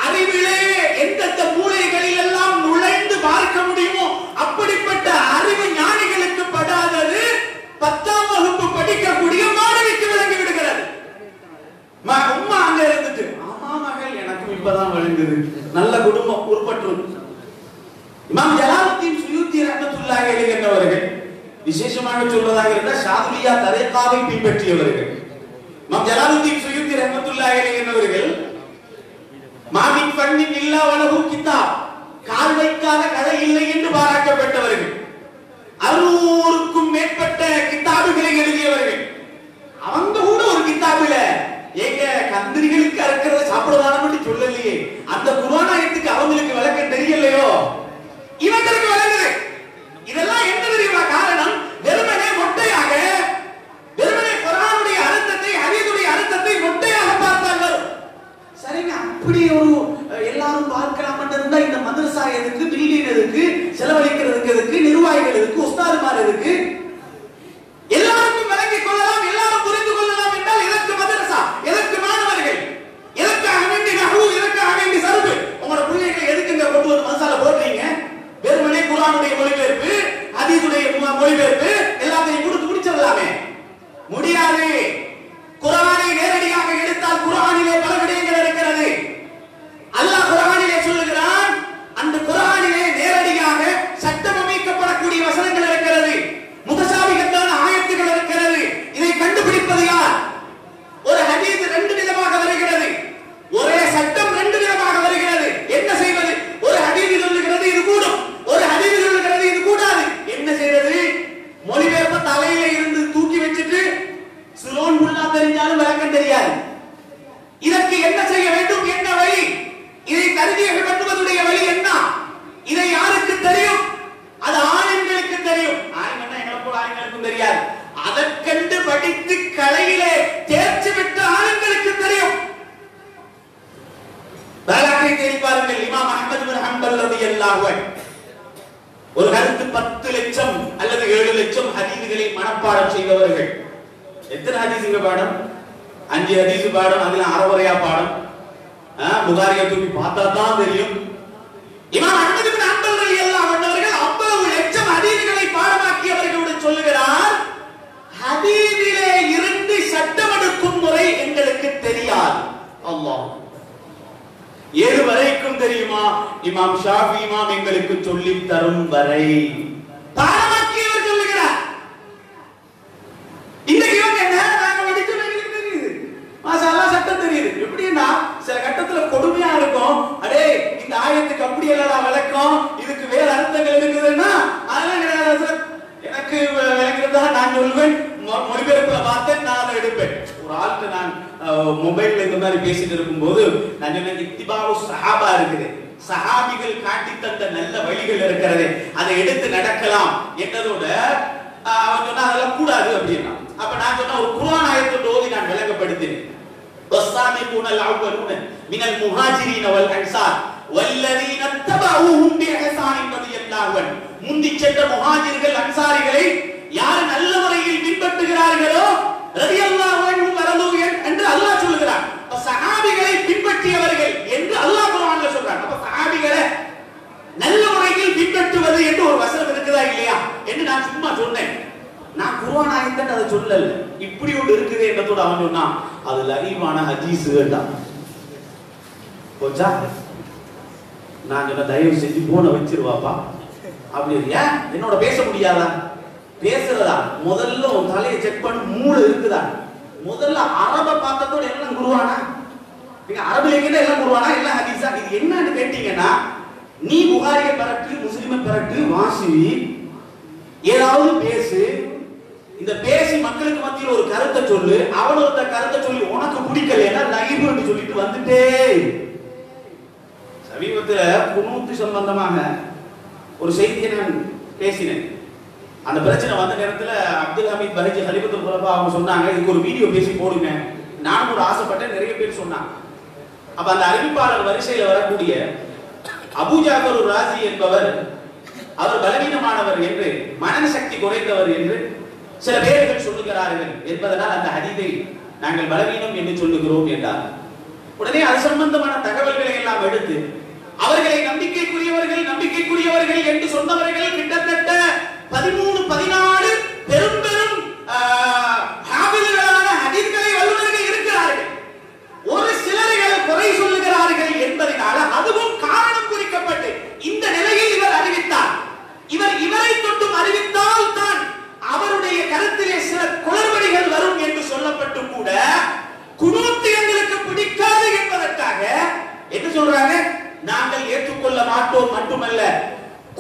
அறிவிலே எந்தெந்த மூலைகளில் எல்லாம் நுழைந்து பார்க்க முடியுமோ அப்படிப்பட்ட அறிவு ஞானிகளுக்கு படாதது 10ஆம் வகுப்பு படிக்கக்கூடிய மாணவிக்கு விளங்கி விடுகிறது. உம்மா அங்க இருந்துட்டு, ஆமா மகள் எனக்கும் இப்பதான் விளங்குது, நல்ல குடும்பம் உருப்பற்றும். இமாம் ஜலாலுத்தீன் சுயூத்தி ரஹ்மத்துல்லாஹி அலைஹி என்பவர்கள் விசேஷமாக சொல்வதாக இருந்தால் ஷாதுலியா தரீகாவை பின்பற்றியவர்கள். இமாம் ஜலாலுத்தீன் சுயூத்தி ரஹ்மத்துல்லாஹி அலைஹி என்பவர்கள் மாமின் ஃபன்னின் இல்லா வலஹு கிதாப், கால் வைக்காத கதை இல்லை என்று பாராட்டப்பட்டவர்கள். 600க்கும் மேற்பட்ட கிதாபுகளை எழுதியவர்கள். அவங்க கூட ஒரு கிதாபில ஏங்க கந்திரிகளுக்கு அறுக்கிறத சாப்பிடலாம்னு சொல்லலையே, அந்த குர்ஆன் ஆயத்துக்கு அவங்களுக்கு விளக்கம் தெரியலையோ, இவங்களுக்கு விளங்குது. இதெல்லாம் என்ன தெரியுமா காரணம்? வெறுமனே மொட்டையாக, வெறுமனே குர்ஆனுடைய அர்த்தத்தை, ஹதீஸுடைய அர்த்தத்தை மொட்டையாக பார்த்தார்கள். சரிங்க, அப்படி ஒரு எல்லாரும் பார்க்கலாம் இருந்தா இந்த மதரசா எதுக்கு, பில்டிங் எதுக்கு, செலவழிக்கிறதுக்கு எதுக்கு, நிர்வாகிகள் எதுக்கு, உஸ்தாதுமார் எதுக்கு? எல்லாருக்கும் விளங்கிக் கொள்ளலாம், எல்லாரும் புரிந்து கொள்ளலாம் என்றால் எதற்கு மதரசா, எதற்கு மாணவர்கள், எதற்காக வேண்டி நஹ்வு, எதற்காக வேண்டி சர்ஃப்? உங்களோட பிள்ளைகளை எதுக்கு இங்க கொண்டு வந்து மதரசால போடுறீங்க? வெறுமனே குர்ஆனுடைய மொழிபெயர்ப்பு, ஹதீஸுடைய மொழிபெயர்ப்பு எல்லாத்தையும் கொடுத்து முடிச்சிடலாமே. முடியாது. குர்ஆனை நேரடியாக எடுத்தால் குர்ஆனிலே பல விடயங்கள் இருக்கிறது. அல்லாஹ் குர்ஆனிலே சொல்லுகிறான், அந்த குர்ஆனிலே நேரடியாக சட்டம் அமைக்கப்படக்கூடிய வசனங்கள் இருக்கிறது, முத்தசாபிகத்தான ஆயத்துகள் இருக்கிறது. இதை கண்டுபிடிப்பது யார்? ஒரு ஹதீஸ் 2 விதமாக வருகிறது, ஒரே சட்டம் 2 விதமாக வருகிறது. என்ன செய்வது? ஒரு ஹதீஸ் சொல்லுகிறது இது கூடும், ஒரு ஹதீஸ் சொல்லுகிறது இது கூடாது. என்ன செய்வது? மொழிபெயர்ப்பு தலையில இருந்து தூக்கி வச்சிட்டு சுலோன் முல்லா தெரிஞ்சாலும் விளக்கம் தெரியாது. இதற்கு என்ன செய்ய வேண்டும்? என்ன வழி? இதை தர்ஜீஹ் பண்ணுவதுடைய வழி என்ன? இதை யாருக்கு தெரியும்? அது ஆண்களுக்கு தெரியும். ஆண்கள் எங்களை போல ஆண்களுக்கும் தெரியாது. அதற்கண்டு படித்து கலையிலே தேர்ச்சி பெற்ற ஆண்களுக்கு தெரியும். வரலாற்றை தேடி பாருங்கள். இமாம் அஹ்மத் பின் ஹம்பல் ரலியல்லாஹு அன்ஹு ஒரு கருத்து 10 லட்சம் அல்லது 7 லட்சம் ஹதீஸ்களை மனப்பாடம் செய்தவர்கள். எத்தனை ஹதீஸ்ங்க பாடம்? 5 ஹதீஸ் பாடம், அதுல அறவரையா பாடம். புகாரியை தூக்கி பார்த்தா தான் தெரியும். இமாம் அஹ்மத் பின் ஹம்பல் ரலியல்லாஹு அன்ஹு அவர்கள் 50 லட்சம் ஹதீஸ்களை பாடமாக்கியவர்களுடன் சொல்லுகிறார், ஹதீஸிலே இருந்து சட்டம் எடுக்கும் முறை எங்களுக்கு தெரியாது. அல்லாஹ் 7 வரைக்கும் தெரியுமா? இமாம் ஷாஃபி இமாம் எங்களுக்கு சொல்லி தரும் வரை பாடமாக்கியவர் சொல்லுகிறார். இன்னைக்கு இவங்க என்ன நாங்க படிச்சோம் எங்களுக்கு தெரியுது, மாஷாஅல்லாஹ் சட்டம் தெரியுது. எப்படின்னா சில கட்டத்துல கொடுமையா இருக்கும். அடே இந்த ஆயத்துக்கு அப்படி இல்லடா விளக்கம், இதுக்கு வேற அர்த்தங்கள் இருக்குதுன்னா அதெல்லாம் கிடையாது. எனக்கு விளங்குறதா நான் சொல்வேன், மொழிபெயர்ப்புல பார்த்தேன், நான் அதை எடுப்பேன். ஒரு ஆளுக்கு நான் மொபைல்ல இந்த மாதிரி பேசிட்டு இருக்கும்போது நான் சொன்னேன், இத்திபாவு சஹாபா இருக்குது, சஹாபிகள் காட்டி தந்த நல்ல வழிகள் இருக்கிறது, அதை எடுத்து நடக்கலாம் என்றதோட அவன் சொன்னா அதெல்லாம் கூடாது அப்படின்னா. அப்ப நான் சொன்ன ஒரு குர்ஆன் ஆயத்தை ஓதி நான் விளங்கப்படுத்தினேன். வஸ்ஸாபிகூனல் அவ்வலூன மினல் முஹாஜிரீன வல் அன்சார் வல்லதீன தபஊஹும் பிஇஹ்சானின் ரலியல்லாஹு அன்ஹு. முந்தி சென்ற முஹாஜிர்கள் அன்சாரிகளை யார் நல்ல முறையில் பின்பற்றுகிறார்களோ ரலியல்லாஹு அன்ஹு வரலூய என்று அல்லாஹ் சொல்கிறான். அப்ப சஹாபிகளை பின்பற்றியவர்கள் என்று அல்லாஹ் குர்ஆன்ல சொல்றான். அப்ப சஹாபிகளை நல்ல முறையில் பின்பற்றுவது என்று ஒரு வசனம் இருக்குதா இல்லையா என்று நான் சும்மா சொன்னேன். நான் குர்ஆன் ஆயத்தை அதை சொல்லல, இப்படி ஒன்று இருக்குது என்றதோட அவன் சொன்னான் அது லகீவான ஹதீஸ்கள் தான். போச்சா? நான் சொன்ன தயவு செஞ்சு போன வச்சிருவாப்பா அப்படி. ஏன் என்னோட பேச முடியாதா? பேசுறதா முதல்ல உன் தலையை செக் பண்ணி மூளை இருக்குதா? முதல்ல அரபை பார்த்ததோட எல்லாம் குர்ஆனா? நீங்க அரபிலேயே எல்லாம் குர்ஆனா எல்லாம் ஹதீஸா? இது என்னன்னு கேட்டீங்கன்னா, நீ புகாரியை பரட்டு, முஸ்லிமை பரட்டு, வாசி, ஏதாவது பேசு, இந்த பேசி மக்களுக்கு மத்தியில் ஒரு கருத்தை சொல்லு, அவனோட கருத்தை சொல்லி உனக்கு பிடிக்கலைன்னா லைவ்னு சொல்லிட்டு வந்துட்டே. சமீபத்துல குனூத் சம்பந்தமாக ஒரு செய்தியை நான் பேசினேன். அந்த பிரச்சனை வந்த நேரத்துல அப்துல் ஹமீத் பஹஜி ஹலிஃபத்துல் குலஃபா அவங்க சொன்னாங்க, இதுக்கு ஒரு வீடியோ பேசி போடுங்க. நானும் ஒரு ஆசைப்பட்டேன், நிறைய பேர் சொன்னாங்க. அப்ப அந்த அறிவிப்பாளர் வரிசையில் வரக்கூடிய அபூ ஜாஃபர் ராஸி என்பவர் அவர் பலவீனமானவர் என்று, மனசக்தி குறைந்தவர் என்று சில பேர்கள் சொல்லுகிறார்கள் என்பதனால் அந்த ஹதீஸை நாங்கள் பலவீனம் என்று சொல்லுகிறோம் என்றார். உடனே அது சம்பந்தமான தகவல்களை எல்லாம் எடுத்து அவர்களை நம்பிக்கைக்குரியவர்கள் என்று சொன்னவர்கள் கிட்டத்தட்ட 13-14 பெரும் பெரும் ஹாஃபில்களான ஹதீஸ்களை வல்லுநர்கள் இருக்கிறார்கள். ஒரு சிலர்கள் குறை சொல்லுகிறார்கள் என்பதனால அதுவும் காரணம் குறிக்கப்பட்டு இந்த நிலையில் இவர் அறிவித்தார். இவரை தொட்டும் அறிவித்தால் தான் அவருடைய கருத்திலே சில குளறுபடிகள் வரும் என்று சொல்லப்பட்டு கூட குனூத் எங்களுக்கு பிடிக்காது என்பதற்காக என்ன சொல்றாங்க, நாங்கள் ஏற்றுக்கொள்ள மாட்டோம் மட்டுமல்ல,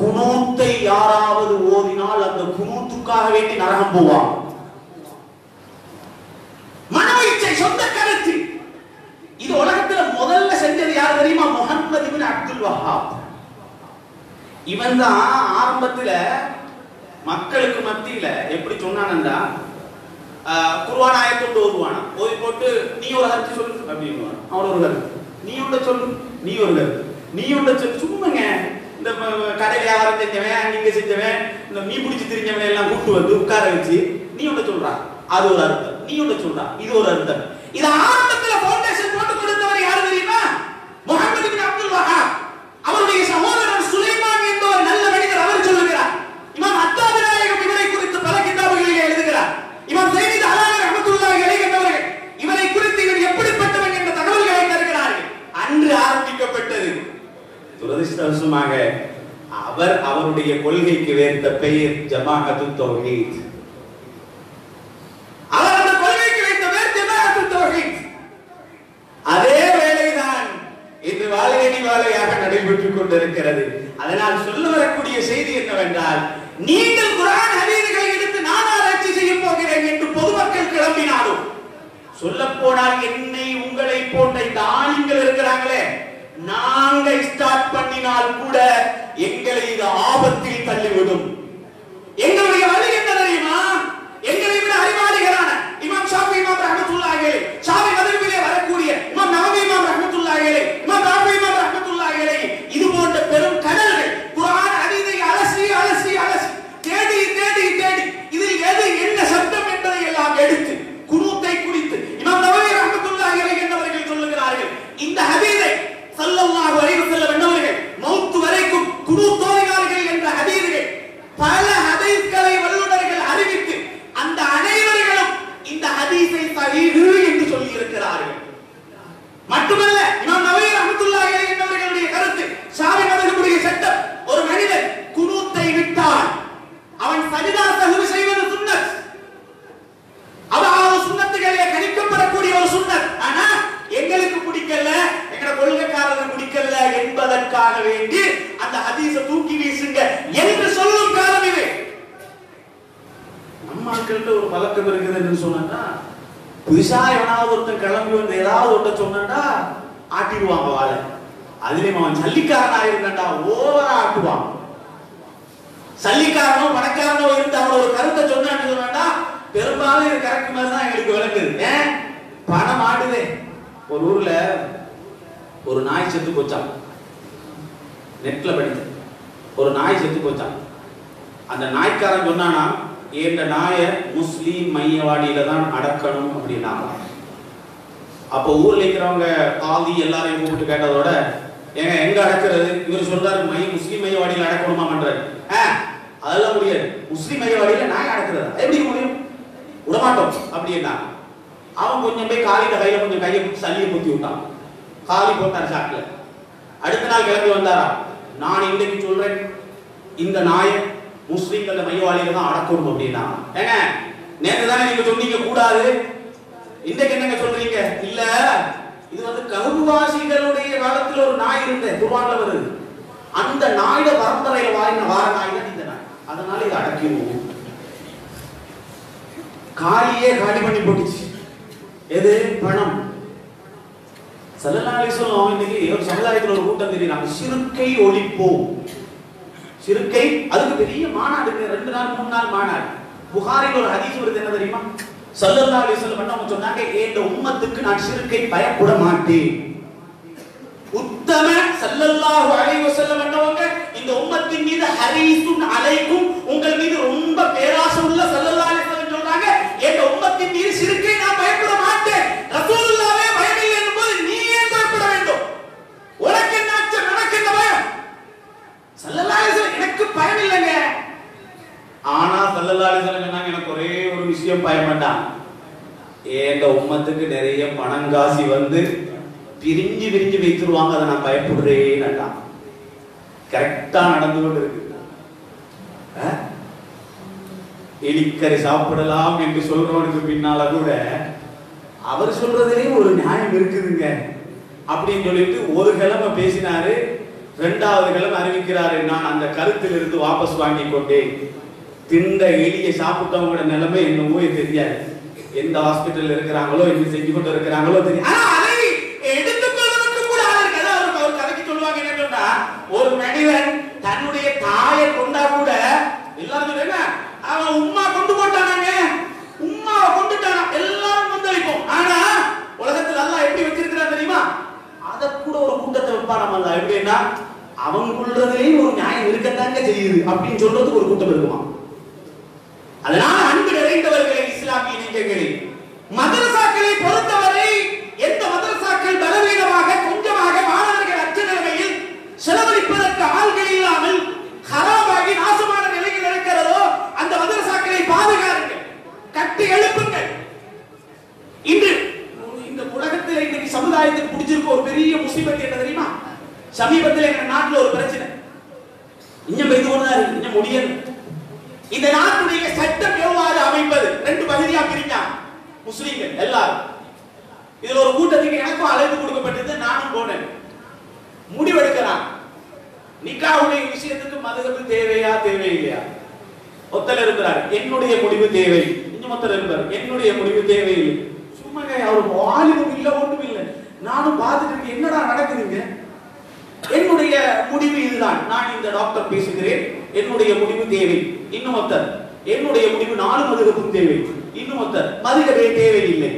குனூத்தை யாராவது ஓதினால் அந்த குனூத்துக்காக வேண்டி நரகம் போவான். மனோ இச்சை, சொந்த கருத்து. இது உலகத்துல முதல்ல செஞ்சது யார் தெரியுமா? முஹம்மது இப்னு அப்துல் வஹாப். இவன் தான் ஆரம்பத்துல மக்களுக்கு மத்தியில எப்படி சொன்னானண்டா, குர்ஆன் ஆயத்தை ஓதுவானா, ஓதி போட்டு நீ ஒரு கருத்து சொல்லு அப்படின்னு, அவன் ஒரு கருத்து, நீ ஒன்றை சொல்லு, நீ ஒரு கருத்து, நீ ஒன்றை சொல்லு. சும்மாங்க இந்த கடை வியாபாரம் செஞ்சவன், நீங்க செஞ்சவன், இந்த நீ பிடிச்சி தெரிஞ்சவன் எல்லாம் கூட்டு வந்து உட்கார வச்சு நீ ஒன்றை சொல்றான், அது ஒரு அர்த்தம், நீ ஒன்றை சொல்றான், இது ஒரு அர்த்தம். இது ஆரம்பத்துல ஃபவுண்டேஷன் போட்டு கொடுத்தவர் யார் தெரியுமா? முஹம்மது இப்னு அப்துல் வஹாப். அவருடைய சகோதரர் சுலைமான் என்பவர் நல்ல மனிதர். அவர் சொல்லுகிறார். இமாம் அத்தாபி நாயகம் இவரை குறித்து பல கிதாபுகளில் எழுதுகிறார். இமாம் ஸையீத் அலானி ரஹ்மத்துல்லாஹி அலைஹி என்பவர்கள் இவரை குறித்து இவர் எப்படிப்பட்டவன் என்ற தகவல்களை தருகிறார்கள். அன்று ஆரம்பிக்கப்பட்டது. துரதிர்ஷ்டவசமாக அவருடைய கொள்கைக்கு வேர்த்த பெயர் ஜமாஅத்துத் தௌஹீத். அவர் அந்த கொள்கைக்கு வைத்த பெயர் ஜமாஅத்துத் தௌஹீத். அதே வேளைதான் இன்று வாழையடி வாழையாக நடைபெற்றுக் கொண்டிருக்கிறது. அதனால் சொல்ல வரக்கூடிய செய்தி என்னவென்றால், நீங்கள் குர்ஆன் ஹதீஸ்களை எடுத்து நான் ஆராய்ச்சி செய்ய போகிறேன் என்று பொதுமக்கள் கிளம்பினாலும், சொல்ல போனால் என்னை உங்களை போன்ற இந்த ஆளுங்கள் இருக்கிறாங்களே, நாங்க ஸ்டார்ட் பண்ணினால் கூட எங்களை இது ஆபத்தில் தள்ளிவிடும். எங்களுடைய வழி என்ன தெரியுமா? எங்களை விட அறிவாளிகளான இமாம் ஷாஃபி இமாம் ரஹ்மத்துல்லாஹி அலைஹி, ஷாஃபி மதுஹபிலே வரக்கூடிய இமாம் நவவி இமாம் ரஹ்மத்துல்லாஹி அலைஹி, இமாம் ராஃபி இமாம் ரஹ்மத்துல்லாஹி அலைஹி, இது போன்ற பெரும் கடல்கள் குர்ஆன் ஹதீஸை அலசி அலசி அலசி தேடி தேடி தேடி இதில் எது என்ன சட்டம் என்பதை எல்லாம் எடுத்து குனூத்தை குறித்து இமாம் நவவி ரஹ்மத்துல்லாஹி அலைஹி என்பவர்கள் சொல்லுகிறார்கள், இந்த ஹதீஸை ஸல்லல்லாஹு அலைஹி வஸல்லம் என்பவர்கள் மௌத் வரைக்கும் குனூத் ஓதினார்கள் என்ற ஹதீஸ்கள் பல ஹதீஸ்களை வல்லுநர்கள் அறிவித்து அந்த அனைவர்களும் இந்த ஹதீஸை சஹீஹ் என்று சொல்லி இருக்கிறார்கள். மட்டுமல்ல, இமாம் நவவி ரஹ்மத்துல்லாஹி அலைஹி என்பவர்களுடைய கருத்து, ஷாஃபி மதுஹபுடைய சட்டம், ஒரு மனிதன் குனூத்தை விட்டால் அவன் சஜிதா சஹ்வு செய்வது சுன்னத். அதாவது சுன்னத்துகளிலே கணிக்கப்படக்கூடிய ஒரு சுன்னத். ஆனா எங்களுக்கு பிடிக்கல, எங்கட கொள்கைக்காரருக்கு பிடிக்கல என்பதற்காக வேண்டி அந்த ஹதீஸை தூக்கி வீசுங்க என்று சொல்லும் காலம் இது. நம்ம மக்கள்கிட்ட ஒரு பழக்கம் இருக்குது என்று சொன்னா, புதுசா எவனாவது ஒருத்தன் கிளம்பி வந்து ஏதாவது ஒருத்த சொன்னா ஆட்டிடுவாங்க வாழை. அதுலயும் அவன் சல்லிக்காரனா இருந்தா ஓவரா ஆட்டுவான். சல்லிக்காரனோ பணக்காரனோ இருந்து அவன் ஒரு கருத்தை சொன்னான்னு சொன்னா பெரும்பாலும் இது கரெக்ட் மாதிரி தான் எங்களுக்கு விளங்குது. ஏன் பணம் ஆடுதே. ஒரு ஊர்ல ஒரு நாய் செத்து போச்சான். நெட்ல படித்து ஒரு நாய் செத்து போச்சான். அந்த நாய்க்காரன் சொன்னானா, இந்த நாயை முஸ்லீம் மையவாடியில தான் அடக்கணும் அப்படின்னாங்க. அப்போ ஊர்ல இருக்கிறவங்க காதி எல்லாரையும் கூப்பிட்டு கேட்டதோட, ஏங்க எங்க அடக்கிறது? இவர் சொல்றாரு முஸ்லீம் மையவாடியில அடக்கணுமா பண்றாரு. அதெல்லாம் முடியாது, முஸ்லீம் மையவாடியில நாய் அடக்குறது எப்படி முடியும், விடமாட்டோம் அப்படின்னா. அவன் கொஞ்சம் போய் காலிட கையில கொஞ்சம் கையை சல்லியை குத்தி விட்டான். காலி போட்டார் சாக்குல. அடுத்த நாள் கிளம்பி வந்தாரா, நான் இன்றைக்கு சொல்றேன் இந்த நாயை முஸ்லிம்கள மையவாளியில தான் அடக்கணும் அப்படின்னா. ஏங்க நேற்று தானே நீங்க சொன்னீங்க கூடாது, இன்றைக்கு என்னங்க சொல்றீங்க? இல்ல, இது வந்து கஹ்வாசிகளுடைய காலத்துல ஒரு நாய் இருந்த குர்ஆன்ல வருது. அந்த நாயோட பரம்பரையில வார நாய் தான் இந்த நாய். அதனால இதை அடக்கிடுவோம். காலியே காலி பண்ணி போட்டுச்சு. எது? பணம். ஸல்லல்லாஹு அலைஹி வஸல்லம் இன்னைக்கு ஒரு சமுதாயத்துல ஒரு கூட்டம் தெரியுறாங்க, ஷிர்கை ஒழிப்போம். ஷிர்கை, அதுக்கு பெரிய மாநாடு, 2 நாள் 3 நாள் மாநாடு. புகாரில ஒரு ஹதீஸ் வருது, என்ன தெரியுமா? ஸல்லல்லாஹு அலைஹி வஸல்லம் அவங்க சொன்னாங்க, இந்த உம்மத்துக்கு நான் ஷிர்கை பயப்பட மாட்டேன். உத்தம ஸல்லல்லாஹு அலைஹி வஸல்லம் என்றவங்க இந்த உம்மத்தின் மீது ஹரீசுன் அலைக்கும், உங்கள் மீது ரொம்ப பேராசை உள்ள ஸல்லல்லாஹு அலைஹி வஸல்லம் சொல்றாங்க, இந்த உம்மத்தின் மீது ஷிர்க்கை நான் பயப்பட மாட்டேன். ரசூலுல்லாஹ்வே பயமில்லை என்பது நீ ஏன் பயப்பட வேண்டும்? உனக்கு என்ன அச்சம், எனக்கு என்ன பயம்? ஸல்லல்லாஹு அலைஹி வஸல்லம் எனக்கு பயம் இல்லைங்க. ஆனா ஸல்லல்லாஹு அலைஹி வஸல்லம் சொன்னாங்க, எனக்கு ஒரே ஒரு விஷயம் பயம் வேண்டாம். இந்த உம்மத்துக்கு நிறைய பணங்காசி வந்து பிரிஞ்சு பிரிஞ்சு வைத்துருவாங்க, அதை நான் பயப்படுறேன். கரெக்டா நடந்து கொண்டு இருக்கு. எலிக்கறி சாப்பிடலாம் என்று சொல்றவனுக்கு பின்னால கூட அவர் சொல்றதுலயும் ஒரு நியாயம் இருக்குதுங்க அப்படின்னு சொல்லிட்டு ஒரு கிழமை பேசினாரு. 2வது கிழமை அறிவிக்கிறாரு, நான் அந்த கருத்தில் இருந்து வாபஸ் வாங்கி கொண்டேன். திண்ட எலியை சாப்பிட்டவங்களோட நிலைமை என்னவோ தெரியாது. எந்த ஹாஸ்பிட்டல் இருக்கிறாங்களோ, என்ன செஞ்சு கொண்டு இருக்கிறாங்களோ தெரியும். ஒரு மனிதன் தன்னுடைய தாயை கொண்டா கூட எல்லாரும் சொல்லுங்க, அவன் உம்மா கொண்டு போட்டானாங்க, உம்மாவை கொண்டுட்டானா, எல்லாரும் கொண்டு வைப்போம். ஆனா உலகத்துல அல்லாஹ் எப்படி வச்சிருக்கிறான் தெரியுமா? அத கூட ஒரு கூட்டத்தை வைப்பானாம் அல்லாஹ். எப்படின்னா, அவன் கொள்றதுலயும் ஒரு நியாயம் இருக்கத்தாங்க செய்யுது அப்படின்னு சொல்றதுக்கு ஒரு கூட்டம் இருக்குமா. அதனால அன்பு நிறைந்தவர்களே, இஸ்லாமிய நெஞ்சங்களே, மதரசாக்களை பொறுத்தவரை எந்த மதரசாக்கள் பலவீனமாக கொஞ்சமாக மாணவர்கள் அச்ச நிலைமையில் செலவழிப்பதற்கு ஆள்கள் இல்லாமல் ஹராமாகி நாசமான நிலையில் இருக்கிறதோ அந்த மதரசாக்களை பாதுகாருங்கள், கட்டி எழுப்புங்கள். இன்று இந்த உலகத்தில் இன்னைக்கு சமுதாயத்துக்கு பிடிச்சிருக்க ஒரு பெரிய முசீபத் என்ன தெரியுமா? சமீபத்தில் எங்க நாட்டில் ஒரு பிரச்சனை இன்னும் பெய்து கொண்டுதான் இருக்கு, இன்னும் முடியல. இந்த நாட்டுடைய சட்டம் எவ்வாறு அமைப்பது 2 பகுதியா பிரிஞ்சாங்க முஸ்லிம்கள் எல்லாரும். இதுல ஒரு கூட்டத்துக்கு எனக்கும் அழைப்பு கொடுக்கப்பட்டது, நானும் போனேன். முடிவெடுக்கிறான், நிக்காஹுடைய விஷயத்துக்கு மதுஹப் தேவையா தேவையில்லையா? ஒத்தல் இருக்கிறார், என்னுடைய முடிவு தேவை. இன்னும் ஒத்தல் இருப்பார், என்னுடைய முடிவு தேவையில்லை. சும்மா அவர் வாலிபம் இல்ல, ஒன்றும் இல்லை. நானும் பார்த்துட்டு இருக்கேன், என்னடா நடக்குதுங்க. என்னுடைய முடிவு இதுதான், நான் இந்த டாக்டர் பேசுகிறேன், என்னுடைய முடிவு தேவை. இன்னும் ஒத்தர், என்னுடைய முடிவு 4 மதுஹப்பும் தேவை. இன்னும் ஒத்தர், மதுஹபே தேவையில்லை.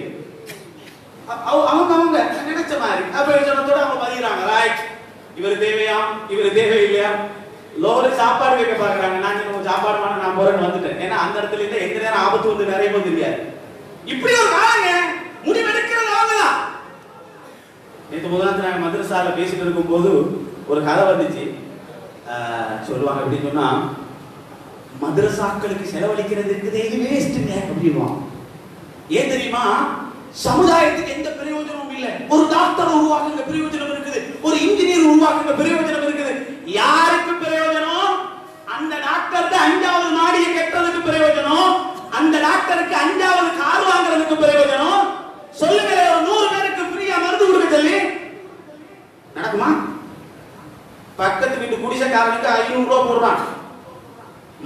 அவங்க நினைச்ச மாதிரி அப்ப அவங்க பதிகிறாங்க, ரைட், இவர் தேவையா இவர் தேவையில்லையா? லோகல சாப்பாடு வைக்க பாக்குறாங்க. நான் சாப்பாடு பண்ண நான் போறேன்னு வந்துட்டேன். ஏன்னா அந்த இடத்துல இருந்து எந்த நேரம் ஆபத்து வந்து நிறைய போது தெரியாது. இப்படி ஒரு காலங்க முடிவெடுக்கிறது அவங்கதான். நேற்று முதலாவது நாங்கள் மதரசால பேசிட்டு இருக்கும் போது ஒரு கதை வந்துச்சு. சொல்லுவாங்க அப்படின்னு சொன்னா, மதரசாக்களுக்கு செலவழிக்கிறது இருக்குதே இது வேஸ்ட்டுங்க அப்படின்வாங்க. ஏன் தெரியுமா? சமுதாயத்துக்கு எந்த பிரயோஜனமும் இல்லை. ஒரு டாக்டர் உருவாக்குங்க பிரயோஜனம் இருக்குது, ஒரு இன்ஜினியர் உருவாக்குங்க பிரயோஜனம் இருக்குது. யாருக்கு பிரயோஜனம்? அந்த டாக்டருக்கு 5வது நாடியை கட்டுறதுக்கு பிரயோஜனம், அந்த டாக்டருக்கு 5வது கார் வாங்குறதுக்கு பிரயோஜனம். சொல்லுங்க, ஒரு 100 பேருக்கு ஃப்ரீயா மருந்து கொடுக்க சொல்லி நடக்குமா? பக்கத்து வீட்டு குடிசைக்காரனுக்கு 500 ரூபாய் போடுறான்,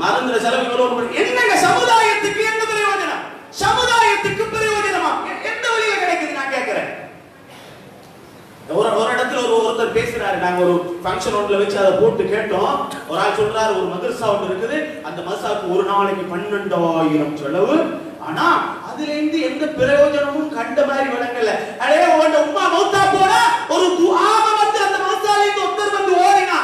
மருந்துல செலவு எவ்வளவு? என்னங்க சமுதாயத்துக்கு என்ன பிரயோஜனம்? சமுதாயத்துக்கு பிரயோஜனமா எந்த வழியில கிடைக்குது நான் கேட்கிறேன். ஒரு இடத்துல ஒருத்தர் பேசுறாரு, நாங்க ஒரு ஃபங்க்ஷன் ஒன்றுல வச்சு அதை போட்டு கேட்டோம். ஒரு ஆள் சொல்றாரு, ஒரு மதரசா ஒன்று இருக்குது, அந்த மதரசாவுக்கு ஒரு நாளைக்கு 12,000 செலவு, ஆனா அதுல இருந்து எந்த பிரயோஜனமும் கண்ட மாதிரி விளங்கல. அடே உன்ட உம்மா மௌத்தா போனா ஒரு துஆவ வந்து அந்த மதரசால இருந்து ஒருத்தர் வந்து ஓடினா,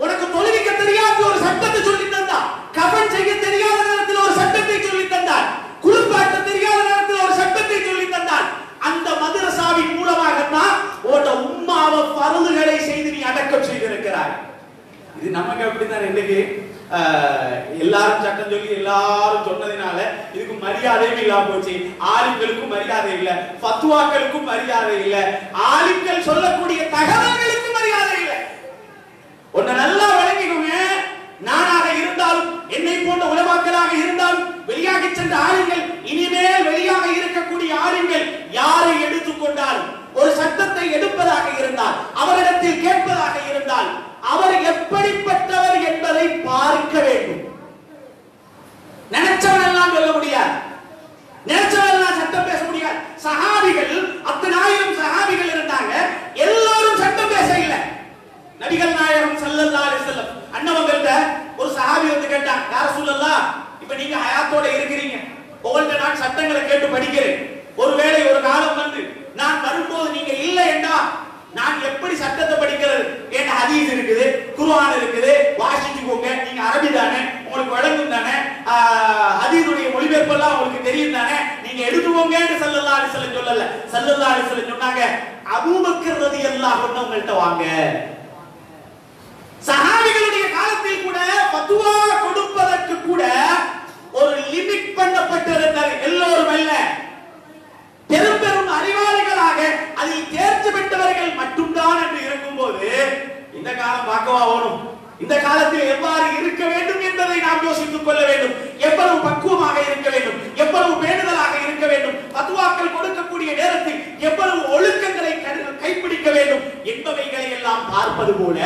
உனக்கு தொழுவிக்க தெரியாத ஒரு சட்டத்தை சொல்லி தந்தா, கஃன் செய்ய தெரியாத நேரத்தில் ஒரு சட்டத்தை சொல்லி தந்தார், குளிப்பாட்ட தெரியாத நேரத்தில் ஒரு சட்டத்தை சொல்லி தந்தார். அந்த மதரசாவின் மூலமாகத்தான் உன்ட உம்மாவை ஃபர்துகளை செய்து நீ அடக்கம் செய்திருக்கிறாய். இது நமக்கு அப்படித்தான். இன்னைக்கு எல்லாரும் சட்டம் சொல்லி எல்லாரும் சொன்னதினால இதுக்கு மரியாதையும் இல்லாம போச்சு. ஆலிம்களுக்கும் மரியாதை இல்ல, ஃபத்வாக்களுக்கும் மரியாதை இல்ல, ஆலிம்கள் சொல்லக்கூடிய தகவல்களுக்கும் மரியாதை இல்ல. ஒன்ன நல்லா விளங்கிக்கோங்க. நானாக இருந்தாலும், என்னை போன்ற உலமாக்களாக இருந்தாலும், வெளியாக சென்ற ஆலிம்கள், இனிமேல் வெளியாக இருக்கக்கூடிய ஆலிம்கள் யாரை எடுத்துக்கொண்டாலும், ஒரு சட்டத்தை எடுப்பதாக இருந்தால், அவரிடத்தில் கேட்பதாக இருந்தால், அவர் எப்படிப்பட்டவர் என்பதை பார்க்க வேண்டும். நினைச்சவன் எல்லாம் சொல்ல முடியாது, நினைச்சவன் எல்லாம் சட்டம் பேச முடியாது. சஹாபிகள் 10,000 சஹாபிகள் இருந்தாங்க, எல்லாரும் சட்டம் பேச இல்லை. நபிகள் நாயகம் ஸல்லல்லாஹு அலைஹி வஸல்லம் அன்னவங்கள்ட்ட ஒரு சஹாபி வந்து கேட்டான், யா ரசூலல்லாஹ், இப்ப நீங்க ஹயாத்தோட இருக்கிறீங்க, உங்கள்ட்ட நான் சட்டங்களை கேட்டு படிக்கிறேன். ஒருவேளை ஒரு காலம் வந்து நான் வரும்போது நீங்க இல்லை என்றா நான் எப்படி சட்டத்தை அலைஹி வஸல்லம் சொல்லல, ஸல்லல்லாஹு அலைஹி வஸல்லம் சொன்னாங்க அபூபக்கர் ரலியல்லாஹு அன்ஹு உங்கள்ட்ட வாங்க. சஹாபிகளுடைய காலத்தில் கூட ஃபத்வா கொடுப்பதற்கு கூட ஒரு லிமிட் பண்ணப்பட்டிருந்தது. எல்லோரும் அல்ல, பெரும் பெரும் அறிவாளிகளாக அதில் தேர்ச்சி பெற்றவர்கள் மட்டும்தான் என்று இருக்கும்போது இந்த காலம் பார்க்கவா ஓடும்? இந்த காலத்தில் எவ்வாறு இருக்க வேண்டும் என்பதை நாம் யோசித்துக் கொள்ள வேண்டும். எவ்வளவு பக்குவமாக இருக்க வேண்டும், எவ்வளவு பேணுதலாக இருக்க வேண்டும், ஃபத்வாக்கள் கொடுக்கக்கூடிய நேரத்தில் எவ்வளவு ஒழுக்கங்களை கைப்பிடிக்க வேண்டும் என்பவைகளை எல்லாம் பார்ப்பது போல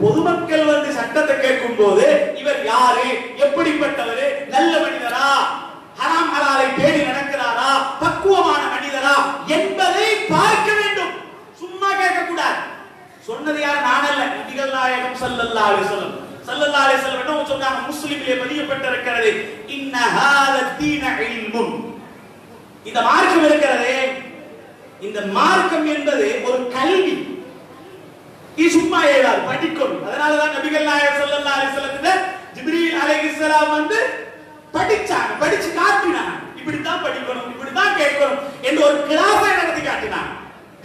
பொதுமக்கள் வந்து சட்டத்தை கேட்கும் போது இவர் யாரு, எப்படிப்பட்டவர், நல்ல மனிதரா, ஹராம் ஹலாலை பேணி நடக்கிறாரா, பக்குவமான மனிதரா என்பதை பார்க்க வேண்டும். சும்மா கேட்க கூடாது. சொன்னது யார்? நான் அல்ல, நபிகள் நாயகம் ஸல்லல்லாஹு அலைஹி வஸல்லம். ஸல்லல்லாஹு அலைஹி வஸல்லம் என்ன சொன்னாங்க? முஸ்லிமிலே பதியப்பட்டிருக்கிறது, இன்ன ஹாத தீன இல்முன். இந்த மார்க்கம் இருக்கிறதே, இந்த மார்க்கம் என்பது ஒரு கல்வி. இது சும்மா ஏறாது, படிக்கணும். அதனாலதான் நபிகள் நாயகம் ஸல்லல்லாஹு அலைஹி வஸல்லம் ஜிப்ரீல் அலைஹிஸ்ஸலாம் வந்து படிச்சாங்க, படிச்சு காட்டினாங்க. இப்படித்தான் படிக்கணும், இப்படித்தான் கேட்கணும் என்று ஒரு கிளாஸை நடத்தி காட்டினாங்க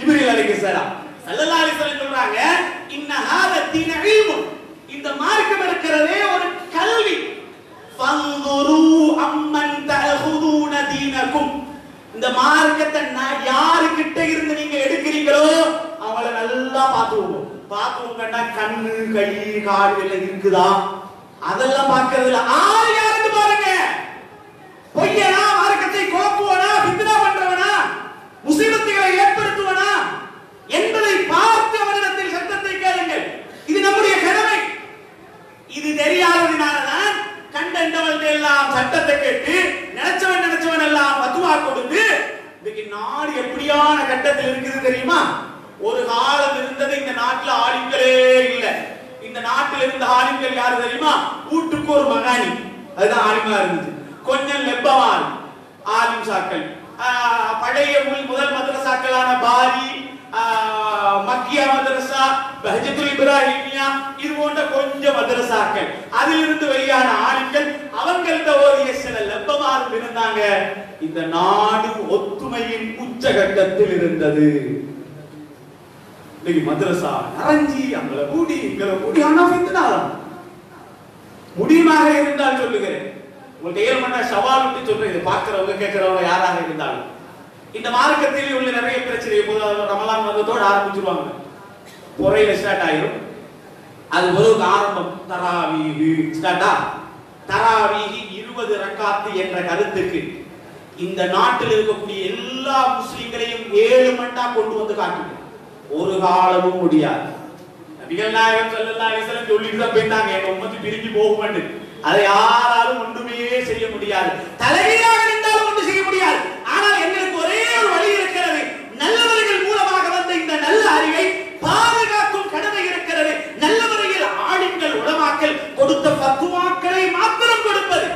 ஜிப்ரீல் அலைஹிஸ்ஸலாம். ஸல்லல்லாஹு அலைஹி வஸல்லம் சொல்றாங்க, இன்ன ஹாத தீன இல்முன். இந்த மார்க்கம் இருக்கிறதே ஒரு கல்வி. ஃபன்துரு அம்மன் தஅஹுதுன தீனக்கும். இந்த மார்க்கத்தை யாருக்கிட்ட இருந்து நீங்க எடுக்கிறீங்களோ அவங்கள நல்லா பார்த்துவோம். பார்த்துவோம்னா கண்ணு, கை, கால் எல்லாம் இருக்குதா அதெல்லாம் பார்க்கறது இல்ல. ஆள் யாருன்னு பாருங்க. பொய்யனா, மார்க்கத்தை கோப்புவனா, பித்னா பண்றவனா, முசீபத்துகளை ஏற்படுத்துவனா என்பதை பார்த்து அவரிடத்தில் சட்டத்தை கேளுங்கள். இது நம்முடைய கடமை. இது தெரியாததினால்தான் கண்டவன் எல்லாம் சட்டத்தை கேட்டு நினைச்சவன் எல்லாம் ஃபத்வா கொடுத்து இன்னைக்கு நாடு எப்படியான கட்டத்தில் இருக்குது தெரியுமா? ஒரு காலம் இருந்தது இந்த நாட்டில் ஆலிம்களே இல்ல. இந்த நாட்டில் இருந்த ஆலிம்கள் யாரு தெரியுமா? வீட்டுக்கு ஒரு மகானி, அதுதான் ஆலிமா இருந்துச்சு. கொஞ்சம் லெப்பவான் ஆலிம் சாக்கள், பழைய முதல் மதரசாக்களான பாரி, மக்கியா மதரசா, பஹஜத்துல் இப்ராஹிமியா, இது போன்ற கொஞ்சம் மதரசாக்கள், அதிலிருந்து வெளியான ஆலிம்கள், அவங்கள்ட்ட ஓதிய சில லெப்பமாரும் இருந்தாங்க. இந்த நாடு ஒத்துமையின் உச்சகட்டத்தில் இருந்தது. மதரசா நரஞ்சி, அங்களை கூடி இங்களை கூடி, ஆனா பித்னாதான். முடியுமாக இருந்தால் சொல்லுகிறேன், உங்களுக்கு ஏழ்மண்ணா சவால் விட்டு சொல்றேன். இதை பார்க்கிறவங்க கேட்கிறவங்க யாராக இருந்தாலும் இந்த மார்க்கத்தில் உள்ள நிறைய பிரச்சனை. இப்போது ரமலான் வந்ததோடு ஆரம்பிச்சிருவாங்க, பொறையில ஸ்டார்ட் ஆயிரும். அது ஒரு ஆரம்பம். தராவீஹ் ஸ்டார்ட்டா? தராவீஹ் 20 ரக்காத்து என்ற கருத்துக்கு இந்த நாட்டில் இருக்கக்கூடிய எல்லா முஸ்லிம்களையும் 7 மண்டா கொண்டு வந்து காட்டுங்க. ஒரு காலமும் முடியாது. நபிகள் நாயகம் ஸல்லல்லாஹு அலைஹி வஸல்லம் சொல்லிட்டு தான் போயிட்டாங்க, எங்க உம்மத்து பிரிஞ்சு போகும்னு. அதை யாராலும் ஒன்றுமே செய்ய முடியாது. தலைவீழாக இருந்தாலும் ஒன்று செய்ய முடியாது. ஆனால் எங்களுக்கு ஒரே ஒரு வழி இருக்கிறது. நல்லவர்கள் மூலமாக வந்த இந்த நல்ல அறிவை பாதுகாக்கும் கடமை இருக்கிறது. நல்ல முறையில் ஆலிம்கள், உலமாக்கள் கொடுத்த ஃபத்வாக்களை மாத்திரம் கொடுப்பது,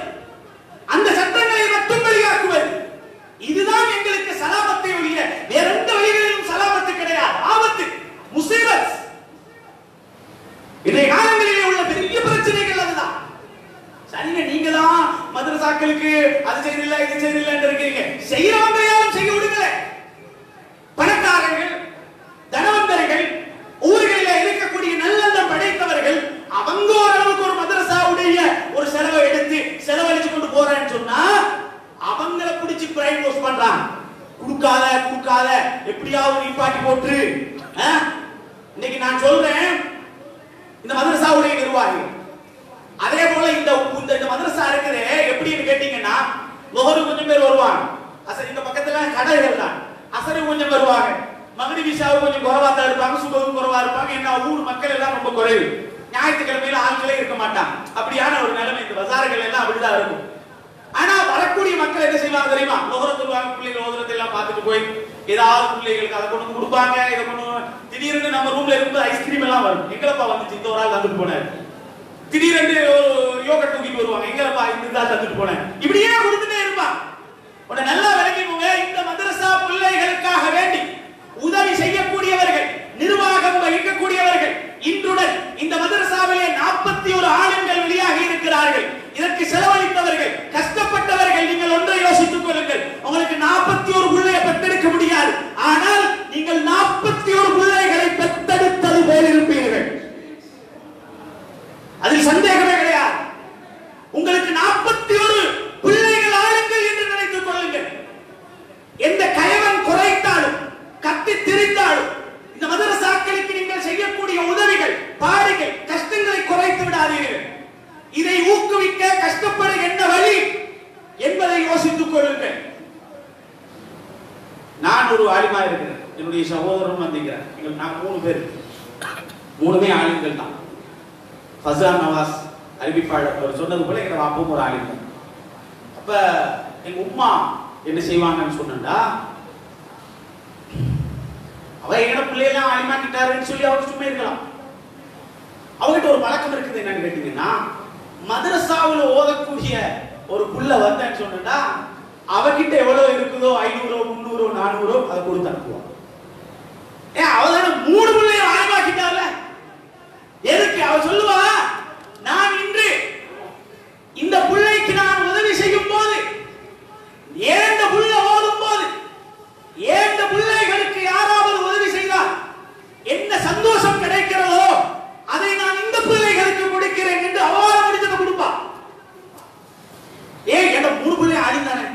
அந்த சட்டங்களை மட்டும் வெளியாக்குவது. இதுதான் எங்களுக்கு சலாமத்தை ஒழிய வேற எந்த வழிகளிலும் சலாமத்து கிடையாது. ஆபத்து, முசீபத். இன்றைய காலங்களிலே உள்ள பெரிய பிரச்சனைகள் அதுதான். சரிங்க, நீங்க தான் மதரசாக்களுக்கு அது செய்யல இது செய்யல இருக்கீங்க. செய்யறவங்க யாரும் செய்ய விடுங்களே. பணக்காரர்கள், தனவந்தர்கள், ஊர்களில் இருக்கக்கூடிய நல்லெண்ணம் படைத்தவர்கள், அவங்க ஓரளவுக்கு ஒரு மதரசாவுடைய ஒரு செலவை எடுத்து செலவழிச்சு கொண்டு போறேன்னு சொன்னா அவங்கள பிடிச்சு பிரைன் வாஷ் பண்றாங்க. கொடுக்காத எப்படியாவது நிப்பாட்டி போட்டு. இன்னைக்கு நான் சொல்றேன், இந்த மதரசாவுடைய நிர்வாகி அதே போல இந்த மதரசா இருக்குது. எப்படின்னு கேட்டீங்கன்னா, லோஹரு கொஞ்சம் பேர் வருவாங்க, அசர் இந்த பக்கத்துல கடைகள் தான், அசரு கொஞ்சம் வருவாங்க, மகரிப் இஷாவு கொஞ்சம் குறைவா தான் இருப்பாங்க, சுபஹு குறைவா இருப்பாங்க. என்ன ஊர் மக்கள் எல்லாம் ரொம்ப குறைவு. ஞாயிற்றுக்கிழமையில ஆட்களே இருக்க மாட்டாங்க. அப்படியான ஒரு நிலைமை இந்த பஜார்கள் எல்லாம் அப்படிதான் இருக்கும். ஆனா வரக்கூடிய மக்கள் என்ன செய்வாங்க தெரியுமா? லோஹரத்துல வாங்க பிள்ளைகள் லோஹரத்தை எல்லாம் பார்த்துட்டு போய் ஏதாவது பிள்ளைகளுக்கு அதை கொண்டு கொடுப்பாங்க. இதை கொண்டு திடீர்னு நம்ம ரூம்ல இருக்கும்போது ஐஸ்கிரீம் எல்லாம் வரும். எங்களப்பா வந்துச்சு, இந்த ஒரு ஆள் தந்துட்டு போனாரு. திடீரென்று யோகட் தூக்கிட்டு வருவாங்க, எங்களப்பா இந்த ஆள் தந்துட்டு போனேன். இப்படியே கொடுத்துட்டே இருப்பாங்க. உடனே நல்லா விளங்கிக்கோங்க, இந்த மதரசா பிள்ளைகளுக்காக வேண்டி உதவி செய்யக்கூடியவர்கள், நிர்வாகம் வகிக்கக்கூடியவர்கள், இன்றுடன் இந்த மதரசாவிலே 41 ஆளுங்கள் வெளியாகி இருக்கிறார்கள். இதற்கு செலவழித்தவர்கள், கஷ்டப்பட்டவர்கள். நீங்கள் ஒன்றை யோசித்துக் கொள்ளுங்கள், உங்களுக்கு 41 பிள்ளையை பெற்று ஒரு ஆலிமா இருக்கிறேன், என்னுடைய சகோதரரும் வந்திருக்கிறேன். எங்கள் நான் 3 பேர், 3மே ஆலிம்கள் தான். ஃபசான் நவாஸ் அறிவிப்பாளர் அவர் சொன்னது போல எங்க வாப்பும் ஒரு ஆலிம் தான். அப்ப எங்க உம்மா என்ன செய்வாங்கன்னு சொன்னா, அவ எங்கட பிள்ளையெல்லாம் ஆலிமாக்கிட்டாருன்னு சொல்லி அவர் சும்மா இருக்கலாம். அவகிட்ட ஒரு பழக்கம் இருக்குது. என்னன்னு கேட்டீங்கன்னா, மதரசாவுல ஓதக்கூடிய ஒரு புள்ள வந்தேன்னு சொன்னா அவகிட்ட எவ்வளவு இருக்குதோ 500 300 400 அதை கொடுத்து அனுப்புவான். அவதான 3 பிள்ளைய ஆலிமாக்கிட்டார்ல, எதுக்கு? அவ சொல்லுவா, நான் இன்று இந்த பிள்ளைக்கு நான் உதவி செய்யும் போது, ஏந்த புள்ள ஓதும் போது, ஏந்த பிள்ளைகளுக்கு யாராவது உதவி செய்தால் என்ன சந்தோஷம் கிடைக்கிறதோ அதை நான் இந்த பிள்ளைகளுக்கு கொடுக்கிறேன் என்று அவவாறு முடிச்சதை கொடுப்பா. ஏன் என்ன 3 பிள்ளை ஆடிந்தானே,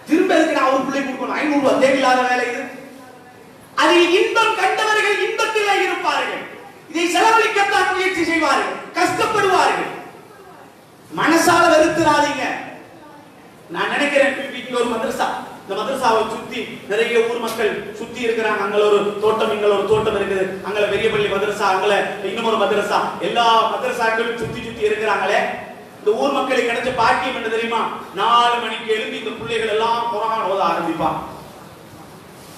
திரும்ப எதுக்கு நான் ஒரு பிள்ளை கொடுக்கணும்? 500 ரூபாய் தேவையில்லாத வேலை இது. அதில் இன்பம் கண்டவர்கள் இன்பத்திலே இருப்பார்கள், இதை செலவழிக்கத்தான் முயற்சி செய்வார்கள், கஷ்டப்படுவார்கள். மனசால வெறுத்துறாதீங்க. நான் நினைக்கிறேன் ஒரு மதரசா, இந்த மதரசாவை சுத்தி நிறைய ஊர் மக்கள் சுத்தி இருக்கிறாங்க. அங்க ஒரு தோட்டம், இங்க ஒரு தோட்டம் இருக்குது, அங்க பெரியபள்ளி மதரசா, அங்க இன்னொரு மதரசா, எல்லா மதரசாக்களும் சுத்தி சுத்தி இருக்கிறாங்களே. இந்த ஊர் மக்களுக்கு கிடைச்ச பாக்கியம் என்ன தெரியுமா? 4 மணிக்கு எழுப்பி இந்த பிள்ளைகள் எல்லாம் குர்ஆன் ஓத ஆரம்பிப்பாங்க.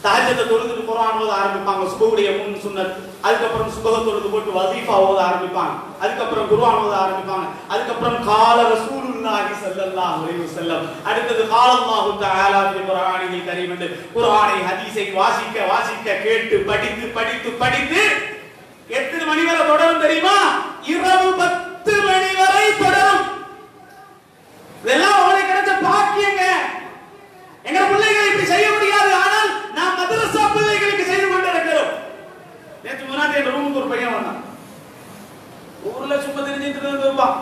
தஹஜ்ஜுத் தொழுது குர்ஆன் ஓத ஆரம்பிப்பாங்க, சுபஹுடைய முன் சுன்னத். அதுக்கப்புறம் சுபஹ தொழுது போட்டு வஸீஃபா ஓத ஆரம்பிப்பாங்க. அதுக்கப்புறம் குர்ஆன் ஓத ஆரம்பிப்பாங்க. அதுக்கப்புறம் கால ரசூலுல்லாஹி ஸல்லல்லாஹு அலைஹி வஸல்லம், அடுத்து கால அல்லாஹு தஆலா ஃபி குர்ஆனில் கரீம் என்று குர்ஆனை ஹதீஸை வாசிக்க வாசிக்க கேட்டு படித்து படித்து படித்து எத்தனை மணி வரை தொடரும் தெரியுமா? இரவு 10 மணி வரை தொடரும். இதெல்லாம் உங்களுக்கு கிடைச்ச பாக்கியங்க. எங்க பிள்ளைகள் இப்படி செய்ய முடியாது, ஆனால் நாம் மதரசா பிள்ளைகளுக்கு செய்து கொண்டிருக்கிறோம். நேற்று முன்னாடி என் ரூமுக்கு ஒரு பையன் வந்தான். ஊர்ல சும்மா தெரிஞ்சுட்டு இருப்பான்.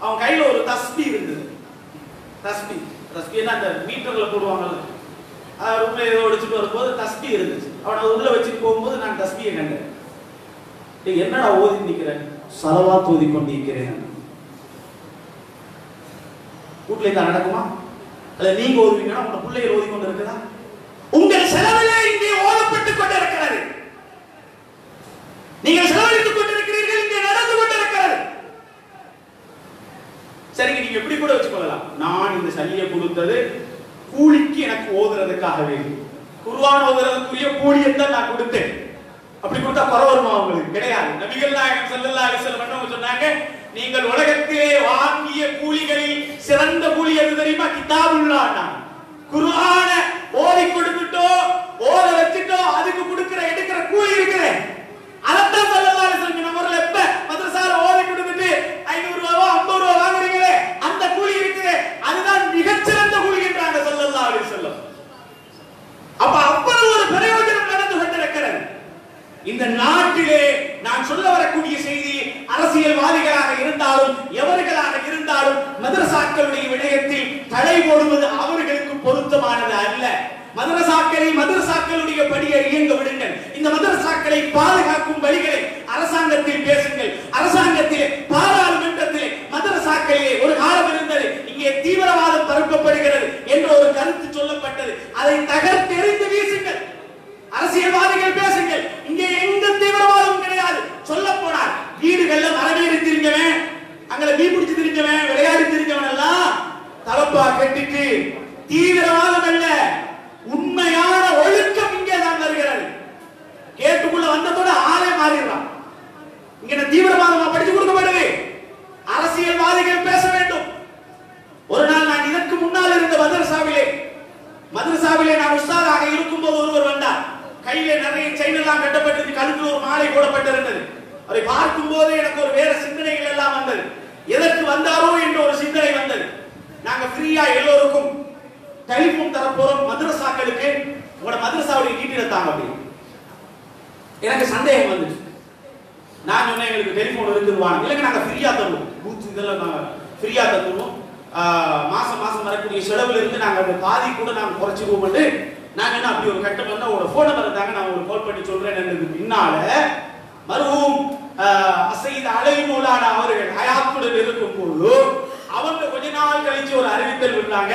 அவன் கையில ஒரு தஸ்பீ இருந்தது. தஸ்பீனா அந்த மீட்டர்ல போடுவாங்கல்ல, ரூம்ல ஏதோ ஒடிச்சுட்டு வரும்போது தஸ்பீ இருந்துச்சு. அவனை உள்ள வச்சுட்டு போகும்போது நான் தஸ்பீயை கண்டேன். என்னடா ஓதி நிக்கிறேன்? ஸலவாத் ஓதி கொண்டிருக்கிறேன். வீட்டுல தான் நடக்குமா? அல்ல நீங்க ஓதுவீங்கன்னா உங்க பிள்ளைகள் ஓதி கொண்டு இருக்குதா? உங்கள் செலவிலே இங்கே ஓதப்பட்டுக் கொண்டிருக்கிறது. நீங்கள் செலவழித்துக் கொண்டிருக்கிறீர்கள், இங்கே நடந்து கொண்டிருக்கிறது. சரிங்க, நீங்க எப்படி கூட வச்சுக்கொள்ளலாம். நான் இந்த சல்லியை கொடுத்தது கூலிக்கு எனக்கு ஓதுறதுக்காகவே, குர்ஆன் ஓதுறதுக்குரிய கூலியை தான் நான் கொடுத்தேன். அப்படி கொடுத்தா பரவருமா? உங்களுக்கு கிடையாது. நபிகள் நாயகம் ஸல்லல்லாஹு அலைஹி வஸல்லம் என்ன சொன்னாங்க? நீங்கள் உலகத்திலே வாங்கிய கூலிகளில் சிறந்த கூலி எது தெரியுமா? கிதாபுல்லாஹ். குர்ஆனை ஓதி கொடுத்துட்டோ ஓத வச்சிட்டோ அதுக்கு கொடுக்கிற எடுக்கிற கூலி இருக்குது. அதத்தான் ஸல்லல்லாஹு அலைஹி வஸல்லம் நம்மள எப்ப மதரசால ஓதி கொடுத்துட்டு 500 ரூபாய் 50 ரூபாய் வாங்குறீங்களே, அந்த கூலி இருக்குது, அதுதான் மிகச்சிறந்த கூலி என்றாங்க ஸல்லல்லாஹு அலைஹி வஸல்லம். அப்ப அவ்வளவு ஒரு பிரயோஜனம் நடந்து கொண்டிருக்கிறது. இந்த நாட்டிலே நான் சொல்ல வரக்கூடிய செய்தி, அரசியல்வாதிகளாக இருந்தாலும் எவர்களாக இருந்தாலும் மதரசாக்களுடைய விடயத்தில் தடை போடுவது அவர்களுக்கு பொருத்தமானது அல்ல. மதரசாக்களுடைய படியை இயங்க விடுங்கள். இந்த மதரசாக்களை பாதுகாக்கும் வழிகளை அரசாங்கத்தில் பேசுங்கள். அரசாங்கத்திலே பாராளுமன்றத்திலே மதரசாக்களிலே ஒரு காலம் இருந்தது, இங்கே தீவிரவாதம் பரப்பப்படுகிறது என்ற ஒரு கருத்து சொல்லப்பட்டது. அதை தகர்த்தெறிந்து வீசுங்கள். அரசியல்வாதிகள் பேசுங்கள். இங்கே எந்த தீவிரவாதம் கிடையாது. சொல்ல போனார் வீடுகள்ல மரமேறி திரிஞ்சவன், அங்க மீன் பிடிச்சு திரிஞ்சவன், விளையாடி திரிஞ்சவன் எல்லாம் தலப்பா கட்டிட்டு தீவிரவாதம் அல்ல, உண்மையான ஒழுக்கம் இங்கே தான் வருகிறது. கேட்டுக்குள்ள வந்ததோட ஆளே மாறிடுறான். இங்க தீவிரவாதமா படிச்சு கொடுக்கப்படுது. அரசியல்வாதிகள் பேச வேண்டும். ஒரு நாள் நான் இதற்கு முன்னால் இருந்த மதரசாவிலே நான் உஸ்தாதாக இருக்கும்போது ஒருவர் வந்தார். கையில நிறைய செயின் எல்லாம் கட்டப்பட்டு கழுத்துல ஒரு மாலை போடப்பட்டிருந்தது. அதை பார்க்கும் போது எனக்கு ஒரு வேற சிந்தனைகள் எல்லாம் வந்தது. எதற்கு வந்தாரோ என்ற ஒரு சிந்தனை வந்தது. நாங்க ஃப்ரீயா எல்லோருக்கும் டெலிபோன் தர போறோம் மதரசாக்களுக்கு, உங்களோட மதரசாவுடைய டீட்டெயில் தாங்க அப்படி. எனக்கு சந்தேகம் வந்துச்சு. நான் சொன்னேன் எங்களுக்கு டெலிபோன் இருக்குதுவாங்க. இல்லைங்க நாங்க ஃப்ரீயா தருவோம், பூத் இதெல்லாம் நாங்க ஃப்ரீயா தருவோம், மாசம் மாசம் வரக்கூடிய செலவுல இருந்து நாங்க அந்த பாதி கூட நாங்க குறைச்சிக்குவோம். நாங்க என்ன அப்படி ஒரு கட்டம் வந்தா உங்களோட போன் நம்பர் தாங்க நான் உங்களுக்கு கால் பண்ணி சொல்றேன். பின்னால மருஹூம் அசைத் அலை மௌலானா அவர்கள் ஹயாத்துடன் இருக்கும்போது அவங்க கொஞ்ச நாள் கழிச்சு ஒரு அறிவித்தல் விட்டாங்க.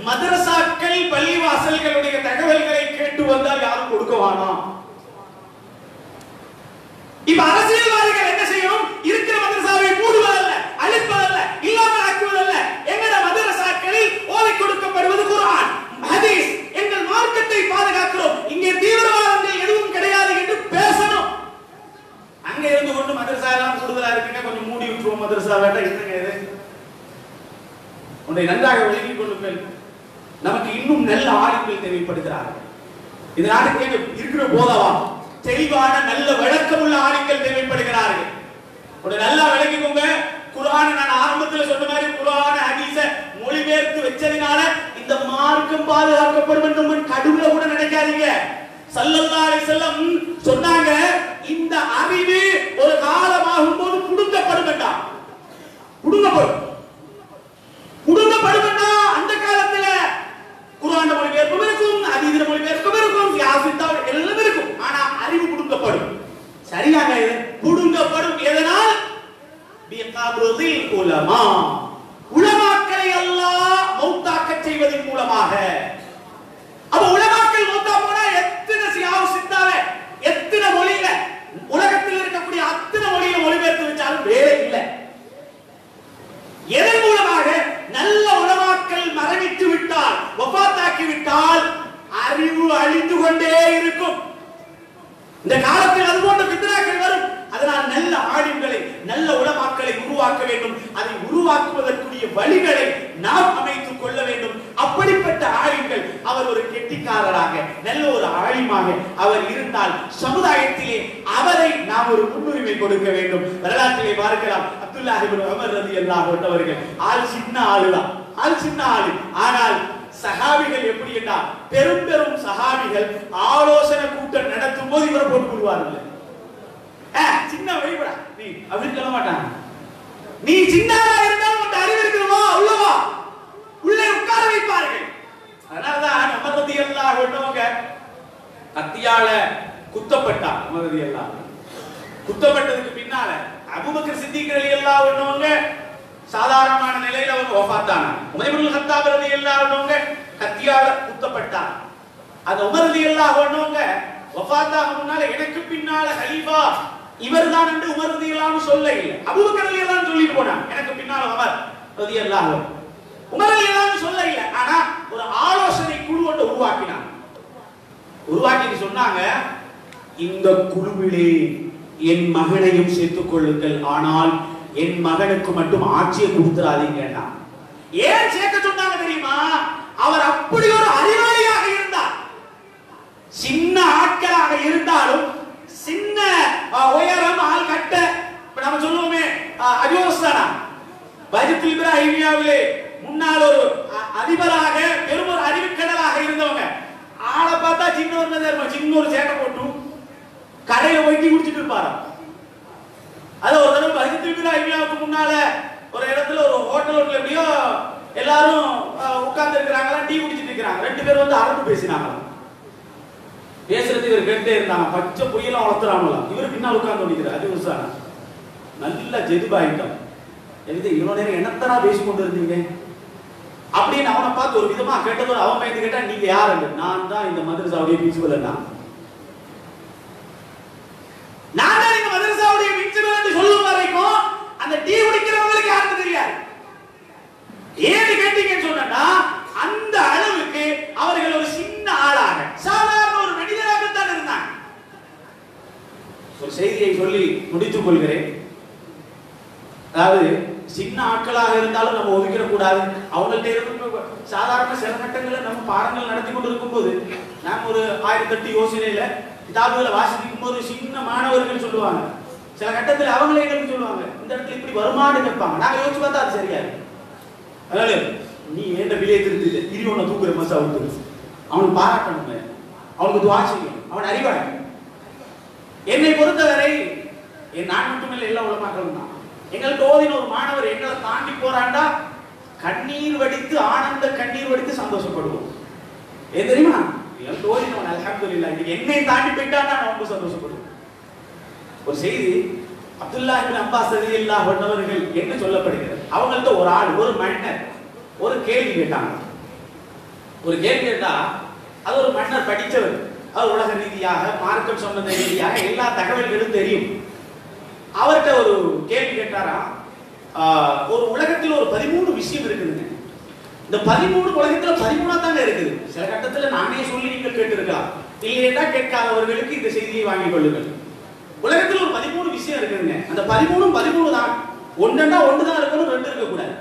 மதரசாக்கள் பள்ளிவாசல்களுடைய தகவல்களை கேட்டு வந்தால் யாரும் கொடுக்க வேணாம். இப்ப அரசியல்வாதிகள் என்ன செய்யணும்? இருக்கிற மதரசாவை மூடுவதல்ல, அழிப்பதல்ல, இல்லாமல் ஆக்குவதல்ல. எங்கட மதரசாக்களில் ஓதி கொடுக்கப்படுவது குர்ஆன், ஹதீஸ், எங்கள் மார்க்கத்தை பாதுகாக்கிறோம், இங்கே தீவிரவாதங்கள் எதுவும் கிடையாது என்று பேசணும். அங்க இருந்து கொண்டு மதரசா எல்லாம் கூடுதலா இருக்குங்க, கொஞ்சம் மூடி விட்டுருவோம் மதரசா வேண்டாம். என்னங்க இது? உன்னை நன்றாக விளங்கிக் கொள்ளுங்கள். நமக்கு இன்னும் நல்ல ஆளுங்கள் தேவைப்படுகிறார்கள். இந்த நாட்டுக்கு இருக்கிற போதவா தெளிவான நல்ல விளக்கமுள்ள ஆளுங்கள் தேவைப்படுகிறார்கள். ஒரு நல்லா விளங்கிக்கோங்க. குர்ஆனை நான் ஆரம்பத்தில் சொன்ன மாதிரி குர்ஆன ஹதீஸ மொழிபெயர்த்து வச்சதினால இந்த மார்க்கம் பாதுகாக்கப்படும் என்று கடுவுல கூட நினைக்காதீங்க. ஸல்லல்லாஹு அலைஹி வஸல்லம் சொன்னாங்க, இந்த அறிவு ஒரு காலமாகும் போது புடுங்கப்படும் என்றார். புடுங்கப்படும் அந்த காலத்துல குர்ஆன் மொழிபெயர்ப்பும் இருக்கும், ஹதீஸ் மொழிபெயர்ப்பும் இருக்கும், சியாசத்தால் எல்லாம் இருக்கும். ஆனா அறிவு புடுங்கப்படும். சரியாக இது புடுங்கப்படும். எதனால்? பிகப்ரில் உலமா, உலமாக்களை அல்லாஹ் மௌத்தாக்க செய்வதன் மூலமாக. அப்ப உலமாக்கள் மௌத்தா போனா எத்தனை சியாசத்தால எத்தனை மொழியில உலகத்தில் இருக்கக்கூடிய அத்தனை மொழியில மொழிபெயர்த்து வச்சாலும் வேலை இல்லை. எதன் மூலமாக? நல்ல உலமாக்கள் மரணித்து விட்டால், வஃபாத்தாக்கி விட்டால் அறிவு அழிந்து கொண்டே இருக்கும். இந்த காலத்தில் அது போன்ற ஃபித்னாக்கள் வரும். அதனால் நல்ல ஆலிம்களை, நல்ல உலமாக்களை உருவாக்க வேண்டும். அதை உருவாக்குவதற்குரிய வழிகளை நாம் அமைத்துக் கொள்ள வேண்டும். அப்படிப்பட்ட ஆலிம்கள், அவர் ஒரு கெட்டிக்காரராக நல்ல ஒரு ஆலிமாக அவர் இருந்தால் சமுதாயத்திலே அவரை நாம் ஒரு முன்னுரிமை கொடுக்க வேண்டும். வரலாற்றிலே பார்க்கலாம், அப்துல்லாஹ் இப்னு உமர் ரலியல்லாஹு அன்ஹு அவர்கள் ஆள் சின்ன ஆளுதான், ஆள் சின்ன ஆளு. ஆனால் சஹாபிகள் எப்படி என்றால், பெரும் பெரும் சஹாபிகள் ஆலோசனை கூட்டம் நடத்தும் போது இவரை போட்டு கொள்வார்கள். சின்ன வழிபடா நீ அப்படின்னு சொல்ல மாட்டாங்க. நீ சின்னவா இருந்தாலும் உன் அறிவு இருக்குமா உள்ளவா உள்ளே உட்கார வைப்பார்கள். அதனாலதான் உமர் ரலியல்லாஹு அன்ஹு கத்தியால குத்தப்பட்டார். உமர் ரலியல்லாஹு குத்தப்பட்டதுக்கு பின்னால அபூபக்கர் சித்திக் ரலியல்லாஹு அன்ஹு சாதாரணமான நிலையில அவங்க வஃபாத்தானாங்க. உமர் இப்னு கத்தாப் ரலியல்லாஹு அன்ஹு கத்தியால குத்தப்பட்டார். அந்த உமர் ரலியல்லாஹு அன்ஹு வஃபாத்தாக முன்னால எனக்கு பின்னால கலீஃபா இவர்தான் என்று உமர் ரலியல்லாஹு அன்ஹு சொல்ல இல்லை. அபூபக்கர் ரலியல்லாஹு அன்ஹு சொல்லிட்டு போனாங்க, எனக்கு பின்னால உமர் ரலியல்லாஹு அன்ஹு. உமர் ரலியல்லாஹு அன்ஹு சொல்ல இல்லை. ஆனா ஒரு ஆலோசனை குழு ஒன்று உருவாக்கினாங்க. உருவாக்கி சொன்னாங்க, இந்த குழுவிலே என் மகனையும் சேர்த்துக் கொள்ளுங்கள், ஆனால் என் மகனுக்கு மட்டும் ஆட்சியை கொடுத்துறாதீங்க. ஏன் சேர்க்க சொன்னாங்க தெரியுமா? அவர் அப்படி ஒரு அறிவாளியாக இருந்தார். சின்ன ஆட்களாக இருந்தாலும் சின்ன உயரம் ஆள் கட்ட, நம்ம சொல்லுவோமே அஜோஸ்தானா பைத்துல் இப்ராஹிமியாவிலே முன்னால் ஒரு அதிபராக பெரும் ஒரு அறிவுக்கடலாக இருந்தவங்க. ஆளை பார்த்தா சின்ன ஒரு சேட்டை போட்டு கடையில போயிட்டு குடிச்சிட்டு இருப்பாரு. அது ஒரு தடவை பைத்துல் இப்ராஹிமியாவுக்கு முன்னால ஒரு இடத்துல ஒரு ஹோட்டல் ஒன்றுல எப்படியோ எல்லாரும் உட்கார்ந்து இருக்கிறாங்களா, டீ குடிச்சிட்டு இருக்கிறாங்க. ரெண்டு பேரும் வந்து அரபு பேசினாங்க. பேசுறது இவர் கேட்டே இருந்தாங்க. பச்சை பொய்யெல்லாம் வளர்த்துறாங்களா, இவர் பின்னால் உட்கார்ந்து நிற்கிறார். அது உசானா நல்ல ஜெதுபாயிட்டம். எனக்கு இவ்வளவு நேரம் என்னத்தனா பேசிக்கொண்டு இருந்தீங்க அப்படின்னு அவனை பார்த்து ஒரு விதமா கேட்டதோடு அவன் பயந்து கேட்டா, நீங்க யாரு? நான் தான் இந்த மதரசாவுடைய பிரின்சிபல். நான் தான் இந்த மதரசாவுடைய பிரின்சிபல் என்று சொல்லும் வரைக்கும் அந்த டீ குடிக்கிறவங்களுக்கு யாருக்கு தெரியாது. ஏன்னு கேட்டீங்கன்னு சொன்னா, அந்த அளவுக்கு அவர்கள் ஒரு சின்ன ஆளாக சாதாரண ஒரு மனிதராகத்தான் இருந்தாங்க. ஒரு செய்தியை சொல்லி முடித்துக் கொள்கிறேன். அதாவது சின்ன ஆட்களாக இருந்தாலும் நம்ம ஒதுக்கிட கூடாது. அவங்கள்ட்ட இருந்து சாதாரண சில கட்டங்களை நம்ம பாடங்கள் நடத்தி கொண்டு இருக்கும் போது நாம ஒரு 1008 யோசனையில கிதாபுகளை வாசிக்கும் போது சின்ன மாணவர்கள் சொல்லுவாங்க, சில கட்டத்தில் அவங்களே எங்களுக்கு சொல்லுவாங்க, இந்த இடத்துல இப்படி வருமானு கேட்பாங்க. நாங்க யோசிச்சு பார்த்தா அது சரியாது. அதனால நீ ஏண்ட விலையை திருத்து இரியோனை தூக்குற மசா விட்டு அவனுக்கு பாராட்டணும், அவனுக்கு துவா செய்யணும், அவன் அறிவாங்க. என்னை பொறுத்தவரை நான் மட்டுமில்லை, எல்லா உலமாக்களும் தான். எங்கள்கிட்ட ஓதின ஒரு மாணவர் எங்களை தாண்டி போறாண்டா கண்ணீர் வடித்து, ஆனந்த கண்ணீர் வடித்து சந்தோஷப்படுவோம். ஏன் தெரியுமா? எங்கள்கிட்ட ஓதினவன் அல்ஹம்துலில்லாஹ் என்னை தாண்டி போயிட்டான்னா நான் ரொம்ப சந்தோஷப்படுவோம். ஒரு செய்தி, அப்துல்லாஹ் இப்னு அப்பாஸ் ரலியல்லாஹு அன்ஹு அவர்கள் என்ன சொல்லப்படுகிறது, அவங்கள்ட்ட ஒரு ஆள், ஒரு மன்னர் ஒரு கேள்வி கேட்டாங்க. ஒரு கேள்வி கேட்டா அது ஒரு மன்னர் படித்தவர், அவர் உலக ரீதியாக மார்க்கம் சம்பந்த ரீதியாக எல்லா தகவல்களும் தெரியும். அவர்கிட்ட ஒரு கேள்வி கேட்டாரா, ஒரு உலகத்தில் ஒரு 13 விஷயம் இருக்குதுங்க. இந்த 13 உலகத்துல 13 தாங்க இருக்குது. சில கட்டத்துல நானே சொல்லி நீங்கள் கேட்டிருக்கலாம், இல்லையா கேட்காதவர்களுக்கு இந்த செய்தியை வாங்கிக் கொள்ளுங்கள். உலகத்துல ஒரு 13 விஷயம் இருக்குதுங்க. அந்த 13 தான். ஒன்றா ஒன்று தான் இருக்கணும், 2 இருக்க கூடாது.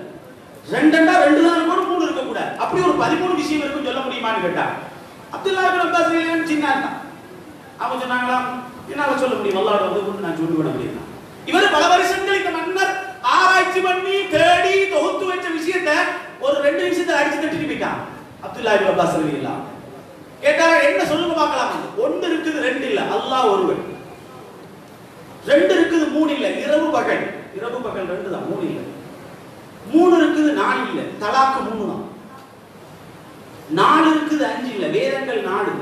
2 தான் இருக்கணும், 3 இருக்க கூடாது. அப்படி ஒரு 13 விஷயம் இருக்குன்னு சொல்ல முடியுமான்னு கேட்டா, அப்துல்லா இப்னு அப்பாஸ் ரலியல்லாஹு சின்ன தான். அவங்க சொன்னாங்களா, என்னால சொல்ல முடியும், அல்லாஹ் வந்து நான் சொல்லுவேன் அப்படின்னா. இவர் பல வருஷங்கள் இந்த மன்னர் ஆராய்ச்சி பண்ணி தேடி தொகுத்து வச்ச விஷயத்தை ஒரு 2 நிமிஷத்தை அடிச்சு தட்டி போயிட்டான். அப்துல்லா இப்னு அப்பாஸ் ரலியல்லாஹு கேட்டாரா, என்ன சொல்லுங்க பார்க்கலாம். 1 இருக்குது, 2 இல்ல, அல்லாஹ் ஒருவன். 2 இருக்குது, 3 இல்ல, இரவு பகல் 2 தான், 3 இல்ல. 3 இருக்குது, 4 இல்ல, தலாக்கு 3 தான். 4 இருக்குது, 5 இல்ல, வேதங்கள் 4.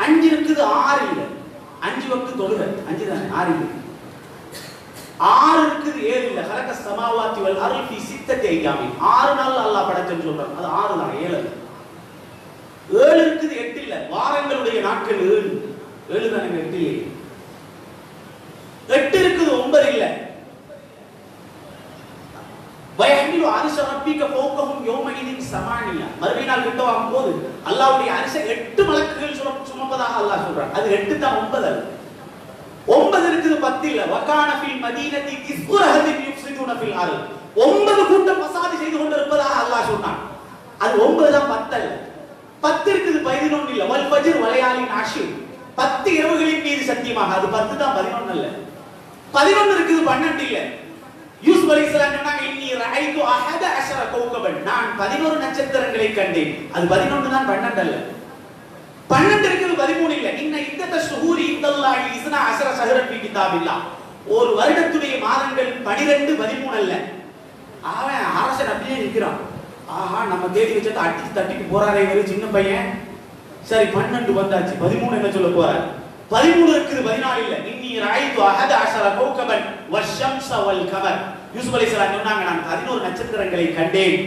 5 இருக்குது, 6 இல்ல, 5 வக்து தொழுகை 5 தானே, 6 இல்ல. 6 இருக்குது, 7 இல்ல, ஹலக ஸமாவாத்தி வல் அர்தி ஃபீ 6 அய்யாமின். 6 நாள் அல்லாஹ் படைச்சன்னு சொல்றான், அது 6 தான், 7 இல்ல. 7 இருக்குது, 8 இல்ல, வாரங்களுடைய நாட்கள் 7 தானே, 8 இல்ல. 8 இருக்குது, 9 இல்ல. வயஹ்மிலு அர்ஷ ரப்பிக ஃபௌகஹும் யௌமஇதின் ஸமானியா. மறுமை நாள் கிட்ட வரும்போது அல்லாஹ்வுடைய அரிசை 8 மலக்குகள் சுமப்பதாக அல்லாஹ் சொல்றான். அது 8 தான், 9 அல்ல. 9 இருக்குது, 10 இல்ல. வகான ஃபில் மதீனதி திஸ்ரஹதின் யுஃப்ஸிதுன ஃபில் அர்த். 9 கூட்டம் ஃபசாத் செய்து கொண்டிருப்பதாக அல்லாஹ் சொன்னான். அது 9 தான், 10 அல்ல. 10 இருக்குது, 11 இல்ல. வல் ஃபஜ்ர் வலையாலின் அஷ்ர். 10 இரவுகளின் மீது சத்தியமாக, அது 10 தான், 11 அல்ல. 11 இருக்குது, 12 இல்ல. யூசுப் அலைஹிஸ்ஸலாம் சொன்னாங்க, இன்னி ரஅய்து அஹத அஷர கௌகபன். நான் 11 நட்சத்திரங்களை கண்டேன். அது 11 தான், 12 அல்ல. 12 இருக்குது, 13 இல்ல. இன்ன இத்தத ஷுஹூரி இந்தல்லாஹி இஸ்னா அஷர ஷஹரன் ஃபீ கிதாபில்லாஹ். ஒரு வருடத்துடைய மாதங்கள் 12, 13 அல்ல. அவன் அரசன் அப்படியே நிற்கிறான். ஆஹா, நம்ம தேடி வச்சதை அடிச்சு தட்டிட்டு போறாரே இவரு சின்ன பையன். சரி, 12 வந்தாச்சு, 13 என்ன சொல்ல போறாரு? 13 இருக்குது, 14 இல்ல. இன்னி ரஅய்து அஹத அஷர கௌகபன் வஷம்ஸ வல் கமர். யூசுப் அலைஹிஸ்ஸலாம் சொன்னாங்க, நான் 11 நட்சத்திரங்களை கண்டேன்,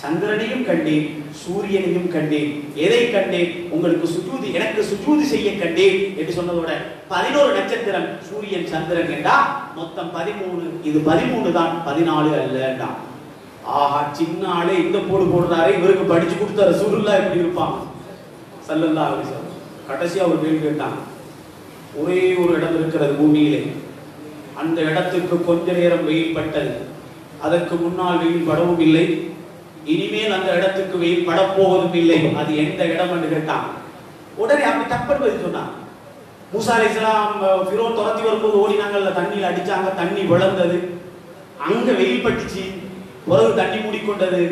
சந்திரனையும் கண்டேன், சூரியனையும் கண்டேன். எதை கண்டேன்? உங்களுக்கு சுஜூது, எனக்கு சுஜூது செய்ய கண்டேன் என்று சொன்னதோட 11 நட்சத்திரம், சூரியன், சந்திரன் என்றா மொத்தம் 13. இது 13 தான், 14 அல்ல. ஆஹா, சின்ன ஆளே இந்த போடுறாரு, இவருக்கு படிச்சு கொடுத்த ரசூலுல்லாஹ் எப்படி இருப்பாங்க ஸல்லல்லாஹு அலைஹி வஸல்லம். கடைசியா ஒரு கேள்வி கேட்டாங்க. ஒரே ஒரு இடம் இருக்கிறது பூமியிலே, அந்த இடத்துக்கு கொஞ்ச நேரம் வெயில் பட்டது, அதற்கு முன்னால் வெயில் படவும் இல்லை, இனிமேல் அந்த இடத்துக்கு வெயில் படப்போவதும் இல்லை. அது எந்த இடம் என்று கேட்டான். உடனே அப்படி டப்பன் பதில் சொன்னான். மூசா அலைஹிஸ்ஸலாம் ஃபிரௌன் துரத்தி வரும்போது ஓடினாங்கல்ல, தண்ணியில் அடிச்சாங்க, தண்ணி விளந்தது, அங்க வெயில் பட்டுச்சு, பிறகு தண்ணி மூடிக்கொண்டது,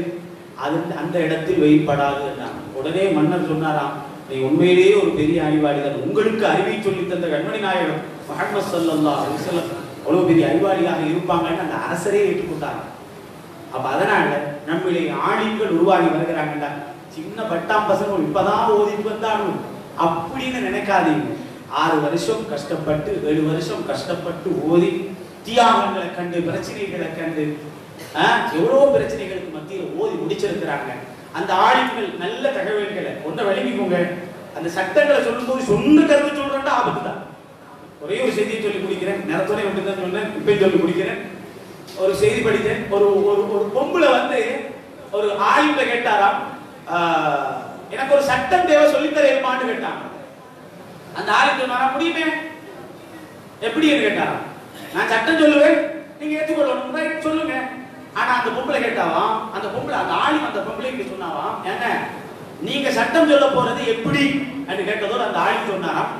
அது அந்த இடத்தில் வெயில் படாது என்றான். உடனே மன்னர் சொன்னாராம், நீ உண்மையிலேயே ஒரு பெரிய அறிவாளி தான், உங்களுக்கு அறிவை சொல்லி தந்த கண்மணி நாயகம் முஹம்மது ஸல்லல்லாஹு அலைஹி வஸல்லம் அவ்வளவு பெரிய அறிவாளியாக இருப்பாங்கன்னு அந்த அரசரே ஏற்றுக்கொண்டாங்க. அப்ப அதனால நம்மளே ஆளுங்கள் உருவாகி வருகிறாங்கடா, சின்ன பட்டாம் பசங்க இப்பதான் ஓதிட்டு வந்தாலும் அப்படின்னு நினைக்காதீங்க. 6 வருஷம் கஷ்டப்பட்டு, 7 வருஷம் கஷ்டப்பட்டு ஓதி, தியாகங்களை கண்டு, பிரச்சனைகளை கண்டு, எவ்வளவு பிரச்சனைகளுக்கு மத்தியில் ஓதி முடிச்சிருக்கிறாங்க. அந்த ஆளுங்கள் நல்ல தகவல்களை ஒன்றை விளங்கிக்கோங்க. அந்த சட்டங்களை சொல்லும் போது சொந்த கருத்து சொல்றா ஆபத்து தான். ஒரே ஒரு செய்தியை சொல்லி முடிக்கிறேன், நேரத்தோட மட்டும்தான் சொன்னேன், இப்ப சொல்லி முடிக்கிறேன். ஒரு செய்தி படித்தேன். ஒரு ஒரு பொம்பளை வந்து ஒரு ஆளுங்க கேட்டாராம், எனக்கு ஒரு சட்டம் தேவை, சொல்லித்தரேமான்னு கேட்டாங்க. அந்த ஆளுங்க சொன்னாரா, முடியுமே, எப்படின்னு கேட்டாராம். நான் சட்டம் சொல்லுவேன், நீங்க ஏற்றுக்கொள்ளணும், சொல்லுங்க. ஆனா அந்த பொம்பளை கேட்டாவாம், அந்த பொம்பளை, அந்த ஆளும் அந்த பொம்பளைக்கு சொன்னாவாம், ஏங்க நீங்க சட்டம் சொல்ல போறது எப்படி என்று கேட்டதோடு அந்த ஆளும் சொன்னாராம்,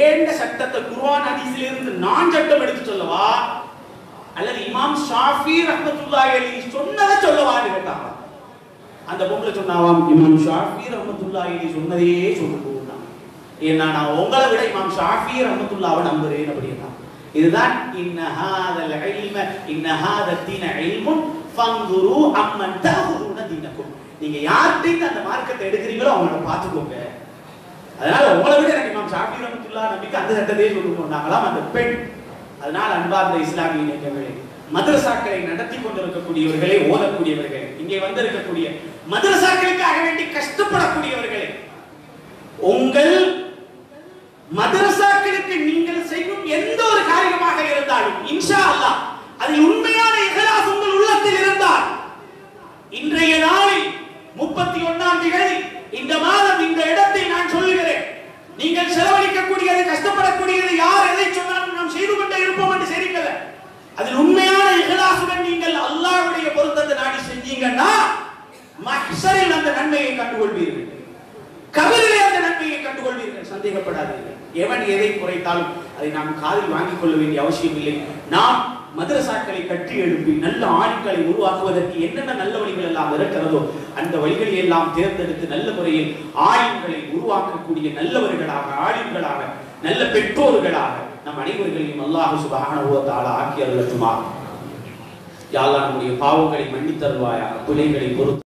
ஏண்ட சட்டத்தை குர்ஆன் ஹதீஸ்ல இருந்து நான் சட்டம் எடுத்து சொல்லவா, அல்லது இமாம் ஷாஃபி ரஹ்மத்துல்லாஹி அலைஹி சொன்னதை சொல்லவான்னு கேட்டாங்க. அந்த பொம்பளை சொன்னாவாம், இமாம் ஷாஃபி ரஹ்மத்துல்லாஹி அலைஹி சொன்னதே சொல்லுங்க, ஏன்னா நான் உங்களை விட இமாம் ஷாஃபி ரஹ்மத்துல்லாஹ்வை நம்புறேன் அப்படின்னா. இதுதான் இன்னஹாதல் இல்ம இன்னஹாதத் தீன இல்முன் ஃபன்துரு அம்மன் தஅஹுதுன தீனக்கும். நீங்க யார்கிட்ட அந்த மார்க்கத்தை எடுக்கிறீங்களோ அவங்கள பாத்துக்கோங்க. அதனால உங்களை விட எனக்கு இமாம் ஷாஃபி ரஹ்மத்துல்லாஹ் நம்பிக்கை அந்த சட்டத்தையே சொல்லுங்க நாங்களாம் அந்த பெண். அதனால அன்பார்ந்த இஸ்லாமிய நெஞ்சங்களே, மதரசாக்களை நடத்தி கொண்டிருக்கக்கூடியவர்களே, ஓதக்கூடியவர்களே, இங்கே வந்திருக்கக்கூடிய மதரசாக்களுக்காக வேண்டி கஷ்டப்படக்கூடியவர்களே, உங்கள் மதரசாக்களுக்கு நீங்கள் செய்யும் எந்த ஒரு காரியமாக இருந்தாலும் இன்ஷா அல்லாஹ் அதில் உண்மையான இஹ்லாஸ் உங்கள் உள்ளத்தில் இருந்தால் இன்றைய நாளில் 31ஆம் தேதி இந்த மாதம் இந்த இடத்தை நான் சொல்லுகிறேன், நீங்கள் செலவழிக்கக்கூடியது, கஷ்டப்படக்கூடியது, யார் எதை சொன்னாலும் நாம் செய்து கொண்டே இருப்போம் என்று சரிக்கல. அதில் உண்மையான இஹ்லாசுடன் நீங்கள் அல்லாஹ்வுடைய பொருத்தத்தை நாடி செஞ்சீங்கன்னா மஹ்ஷரில் அந்த நன்மையை கண்டுகொள்வீர்கள், கபரிலே அந்த நன்மையை கண்டுகொள்வீர்கள், சந்தேகப்படாதீர்கள். எவன் எதை குறைத்தாலும் அதை நாம் காதில் வாங்கிக் கொள்ள வேண்டிய அவசியம் இல்லை. நாம் மதரசாக்களை கட்டி எழுப்பி நல்ல ஆளுங்களை உருவாக்குவதற்கு என்னென்ன நல்ல வழிகள் எல்லாம் இருக்கிறதோ அந்த வழிகளை எல்லாம் தேர்ந்தெடுத்து நல்ல முறையில் ஆளுங்களை உருவாக்கக்கூடிய நல்லவர்களாக, ஆளுங்களாக, நல்ல பெற்றோர்களாக நம் அனைவர்களையும் அல்லாஹ் சுப்ஹானஹு வ தஆலா ஆக்கி அருளட்டுமா. யா அல்லாஹ் நம்முடைய பாவங்களை மன்னித்தருள்வாயாக, பிழைகளை பொறுத்து